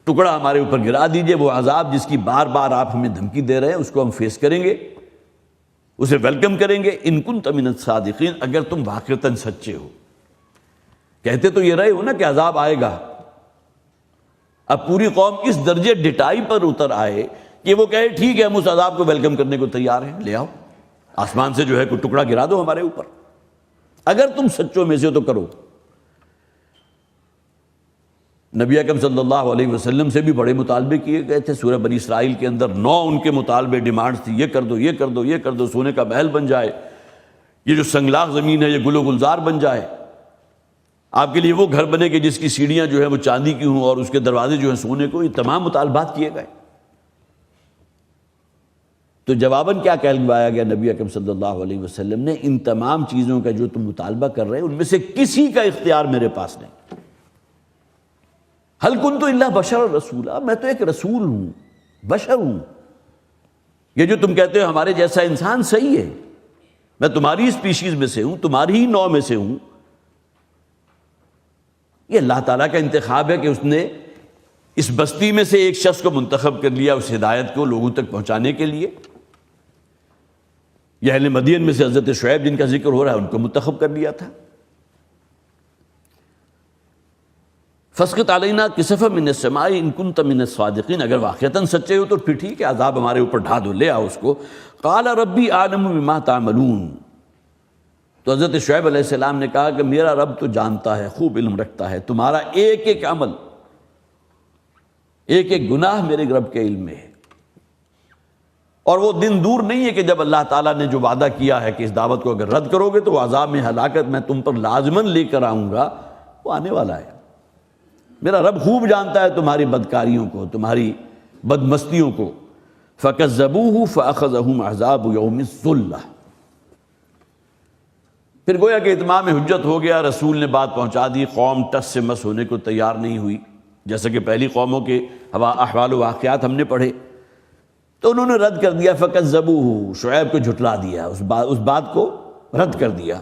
ٹکڑا ہمارے اوپر گرا دیجئے، وہ عذاب جس کی بار بار آپ ہمیں دھمکی دے رہے ہیں اس کو ہم فیس کریں گے، اسے ویلکم کریں گے۔ ان كنت من الصادقین، اگر تم واقعتاً سچے ہو۔ کہتے تو یہ رہے ہو نا کہ عذاب آئے گا، اب پوری قوم اس درجے ڈٹائی پر اتر آئے کہ وہ کہے ٹھیک ہے ہم اس عذاب کو ویلکم کرنے کو تیار ہیں، لے آؤ آسمان سے جو ہے کوئی ٹکڑا گرا دو ہمارے اوپر، اگر تم سچوں میں سے ہو تو کرو۔ نبی اکرم صلی اللہ علیہ وسلم سے بھی بڑے مطالبے کیے گئے تھے، سورہ بنی اسرائیل کے اندر 9 ان کے مطالبے ڈیمانڈز تھی، یہ کر دو یہ کر دو یہ کر دو، سونے کا محل بن جائے، یہ جو سنگلاخ زمین ہے یہ گل و گلزار بن جائے، آپ کے لیے وہ گھر بنے کہ جس کی سیڑھیاں جو ہیں وہ چاندی کی ہوں اور اس کے دروازے جو ہیں سونے کو، یہ تمام مطالبات کیے گئے۔ تو جواباً کیا کہلوایا گیا نبی اکرم صلی اللہ علیہ وسلم نے، ان تمام چیزوں کا جو تم مطالبہ کر رہے ہیں ان میں سے کسی کا اختیار میرے پاس نہیں۔ ہل کنت الا بشر رسولا، میں تو ایک رسول ہوں، بشر ہوں۔ یہ جو تم کہتے ہو ہمارے جیسا انسان، صحیح ہے، میں تمہاری اسپیشیز میں سے ہوں، تمہاری ہی نوع میں سے ہوں۔ یہ اللہ تعالیٰ کا انتخاب ہے کہ اس نے اس بستی میں سے ایک شخص کو منتخب کر لیا اس ہدایت کو لوگوں تک پہنچانے کے لیے۔ یہ اہل مدین میں سے حضرت شعیب جن کا ذکر ہو رہا ہے ان کو منتخب کر لیا تھا۔ فاسقط علینا کسفا من السماء ان کنت من الصادقین، اگر واقعتاً سچے ہو تو پھر ٹھیک ہے، عذاب ہمارے اوپر ڈھا دو، لے آؤ اس کو۔ قال ربی اعلم بما تعملون، تو حضرت شعیب علیہ السلام نے کہا کہ میرا رب تو جانتا ہے، خوب علم رکھتا ہے، تمہارا ایک ایک عمل، ایک ایک گناہ میرے رب کے علم میں ہے۔ اور وہ دن دور نہیں ہے کہ جب اللہ تعالیٰ نے جو وعدہ کیا ہے کہ اس دعوت کو اگر رد کرو گے تو وہ عذاب میں ہلاکت میں تم پر لازماً لے کر آؤں گا، وہ آنے والا ہے۔ میرا رب خوب جانتا ہے تمہاری بدکاریوں کو، تمہاری بدمستیوں کو۔ فَكَذَّبُوهُ فَأَخَذَهُمْ عَذَابُ يَوْمِ الظُّلَّةِ، پھر گویا کہ اتمام حجت ہو گیا، رسول نے بات پہنچا دی، قوم ٹس سے مس ہونے کو تیار نہیں ہوئی، جیسا کہ پہلی قوموں کے احوال و واقعات ہم نے پڑھے، تو انہوں نے رد کر دیا۔ فَكَذَّبُوهُ، شعیب کو جھٹلا دیا، اس بات کو رد کر دیا۔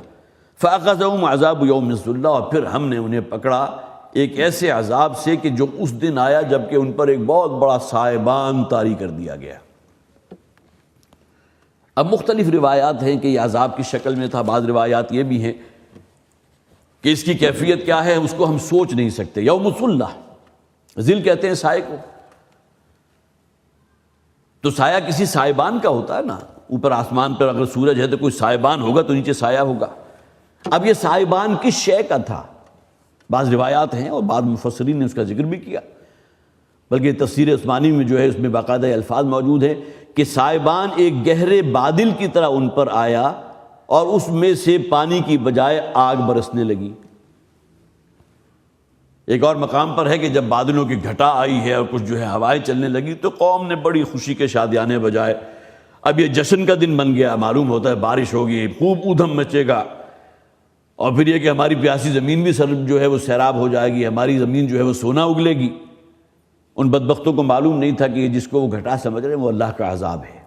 فَأَخَذَهُمْ عَذَابُ يَوْمِ الظُّلَّةِ، اور پھر ہم نے انہیں پکڑا ایک ایسے عذاب سے کہ جو اس دن آیا جب کہ ان پر ایک بہت بڑا سائبان طاری کر دیا گیا۔ اب مختلف روایات ہیں کہ یہ عذاب کی شکل میں تھا، بعض روایات یہ بھی ہیں کہ اس کی کیفیت کیا ہے اس کو ہم سوچ نہیں سکتے۔ یوم الظلہ، ذل کہتے ہیں سائے کو، تو سایہ کسی سائبان کا ہوتا ہے نا، اوپر آسمان پر اگر سورج ہے تو کوئی سائبان ہوگا تو نیچے سایہ ہوگا۔ اب یہ سائبان کس شے کا تھا؟ بعض روایات ہیں اور بعض مفسرین نے اس کا ذکر بھی کیا، بلکہ تفسیر عثمانی میں جو ہے اس میں باقاعدہ الفاظ موجود ہیں کہ سائبان ایک گہرے بادل کی طرح ان پر آیا اور اس میں سے پانی کی بجائے آگ برسنے لگی۔ ایک اور مقام پر ہے کہ جب بادلوں کی گھٹا آئی ہے اور کچھ جو ہے ہوائیں چلنے لگی تو قوم نے بڑی خوشی کے شادیانے بجائے، اب یہ جشن کا دن بن گیا، معلوم ہوتا ہے بارش ہوگی، خوب ادھم مچے گا، اور پھر یہ کہ ہماری پیاسی زمین بھی جو ہے وہ سیراب ہو جائے گی، ہماری زمین جو ہے وہ سونا اگلے گی۔ ان بدبختوں کو معلوم نہیں تھا کہ جس کو وہ گھٹا سمجھ رہے ہیں وہ اللہ کا عذاب ہے۔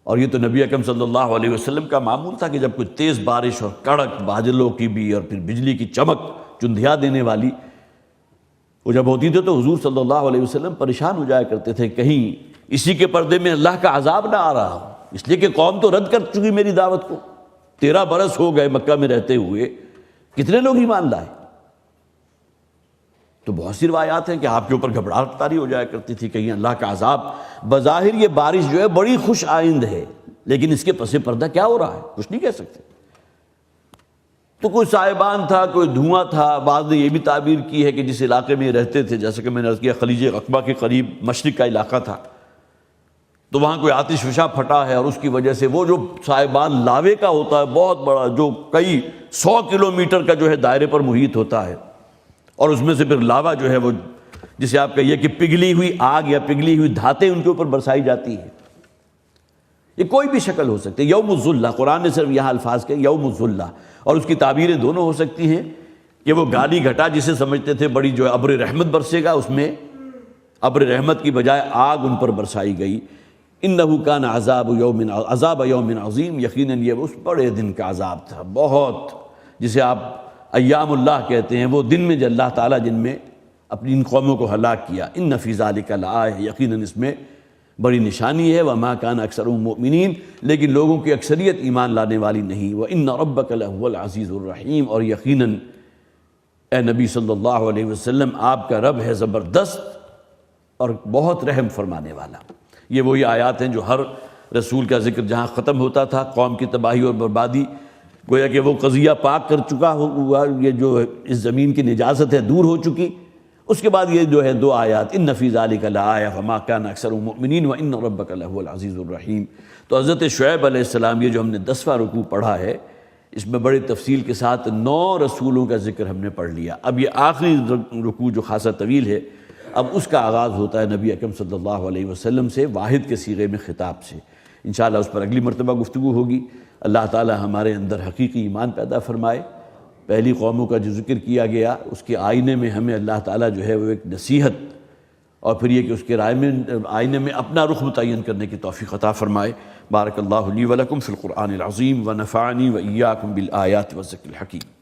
اور یہ تو نبی اکرم صلی اللہ علیہ وسلم کا معمول تھا کہ جب کچھ تیز بارش اور کڑک بادلوں کی بھی اور پھر بجلی کی چمک چندھیا دینے والی وہ جب ہوتی تھی تو حضور صلی اللہ علیہ وسلم پریشان ہو جایا کرتے تھے، کہیں اسی کے پردے میں اللہ کا عذاب نہ آ رہا ہو، اس لیے کہ قوم تو رد کر چکی میری دعوت کو، 13 برس ہو گئے مکہ میں رہتے ہوئے، کتنے لوگ ایمان لائے۔ تو بہت سی روایات ہیں کہ آپ کے اوپر گھبراہٹ طاری ہو جایا کرتی تھی، کہیں اللہ کا عذاب۔ بظاہر یہ بارش جو ہے بڑی خوش آئند ہے، لیکن اس کے پس پردہ کیا ہو رہا ہے کچھ نہیں کہہ سکتے۔ تو کوئی سائبان تھا، کوئی دھواں تھا، بعض نے یہ بھی تعبیر کی ہے کہ جس علاقے میں رہتے تھے، جیسے کہ میں نے عرض کیا خلیج عقبہ کے قریب مشرق کا علاقہ تھا، تو وہاں کوئی آتش فشاں پھٹا ہے اور اس کی وجہ سے وہ جو سائبان لاوے کا ہوتا ہے بہت بڑا، جو کئی 100 کلومیٹر کا جو ہے دائرے پر محیط ہوتا ہے، اور اس میں سے پھر لاوا جو ہے وہ جسے آپ کہیے کہ پگھلی ہوئی آگ یا پگھلی ہوئی دھاتیں ان کے اوپر برسائی جاتی ہے۔ یہ کوئی بھی شکل ہو سکتی ہے۔ یوم الظلہ، قرآن نے صرف یہاں الفاظ کے یوم الظلہ، اور اس کی تعبیریں دونوں ہو سکتی ہیں کہ وہ گالی گھٹا جسے سمجھتے تھے بڑی جو ہے ابر رحمت برسے گا، اس میں ابر رحمت کی بجائے آگ ان پر برسائی گئی۔ انہ کان عذاب یوم عظیم، یقیناً یہ اس بڑے دن کا عذاب تھا، بہت، جسے آپ ایام اللہ کہتے ہیں، وہ دن میں جو اللہ تعالیٰ جن میں اپنی ان قوموں کو ہلاک کیا۔ ان فی ذلک لآیہ، یقیناً اس میں بڑی نشانی ہے۔ وما کان اکثرهم مؤمنین، لیکن لوگوں کی اکثریت ایمان لانے والی نہیں۔ وان ربک لہو العزیز الرحیم، اور یقیناً اے نبی صلی اللہ علیہ وسلم آپ کا رب ہے زبردست اور بہت رحم فرمانے والا۔ یہ وہی آیات ہیں جو ہر رسول کا ذکر جہاں ختم ہوتا تھا قوم کی تباہی اور بربادی، گویا کہ وہ قضیہ پاک کر چکا ہوا، یہ جو اس زمین کی نجاست ہے دور ہو چکی، اس کے بعد یہ جو ہے 2 آیات، ان فی ذلک لآیہ وما کان اکثرهم مؤمنین وان ربک لہو العزیز الرحیم۔ تو حضرت شعیب علیہ السلام، یہ جو ہم نے 10واں رکوع پڑھا ہے، اس میں بڑی تفصیل کے ساتھ 9 رسولوں کا ذکر ہم نے پڑھ لیا۔ اب یہ آخری رکوع جو خاصا طویل ہے، اب اس کا آغاز ہوتا ہے نبی اکرم صلی اللہ علیہ وسلم سے، واحد کے صیغے میں خطاب سے۔ انشاءاللہ اس پر اگلی مرتبہ گفتگو ہوگی۔ اللہ تعالی ہمارے اندر حقیقی ایمان پیدا فرمائے۔ پہلی قوموں کا جو ذکر کیا گیا اس کے آئینے میں ہمیں اللہ تعالیٰ جو ہے وہ ایک نصیحت، اور پھر یہ کہ اس کے آئینے میں اپنا رخ متعین کرنے کی توفیق عطا فرمائے۔ بارک اللہ لی ولکم فی القرآن العظیم ونفعنی وإیاکم بالآیات والذکر الحکیم۔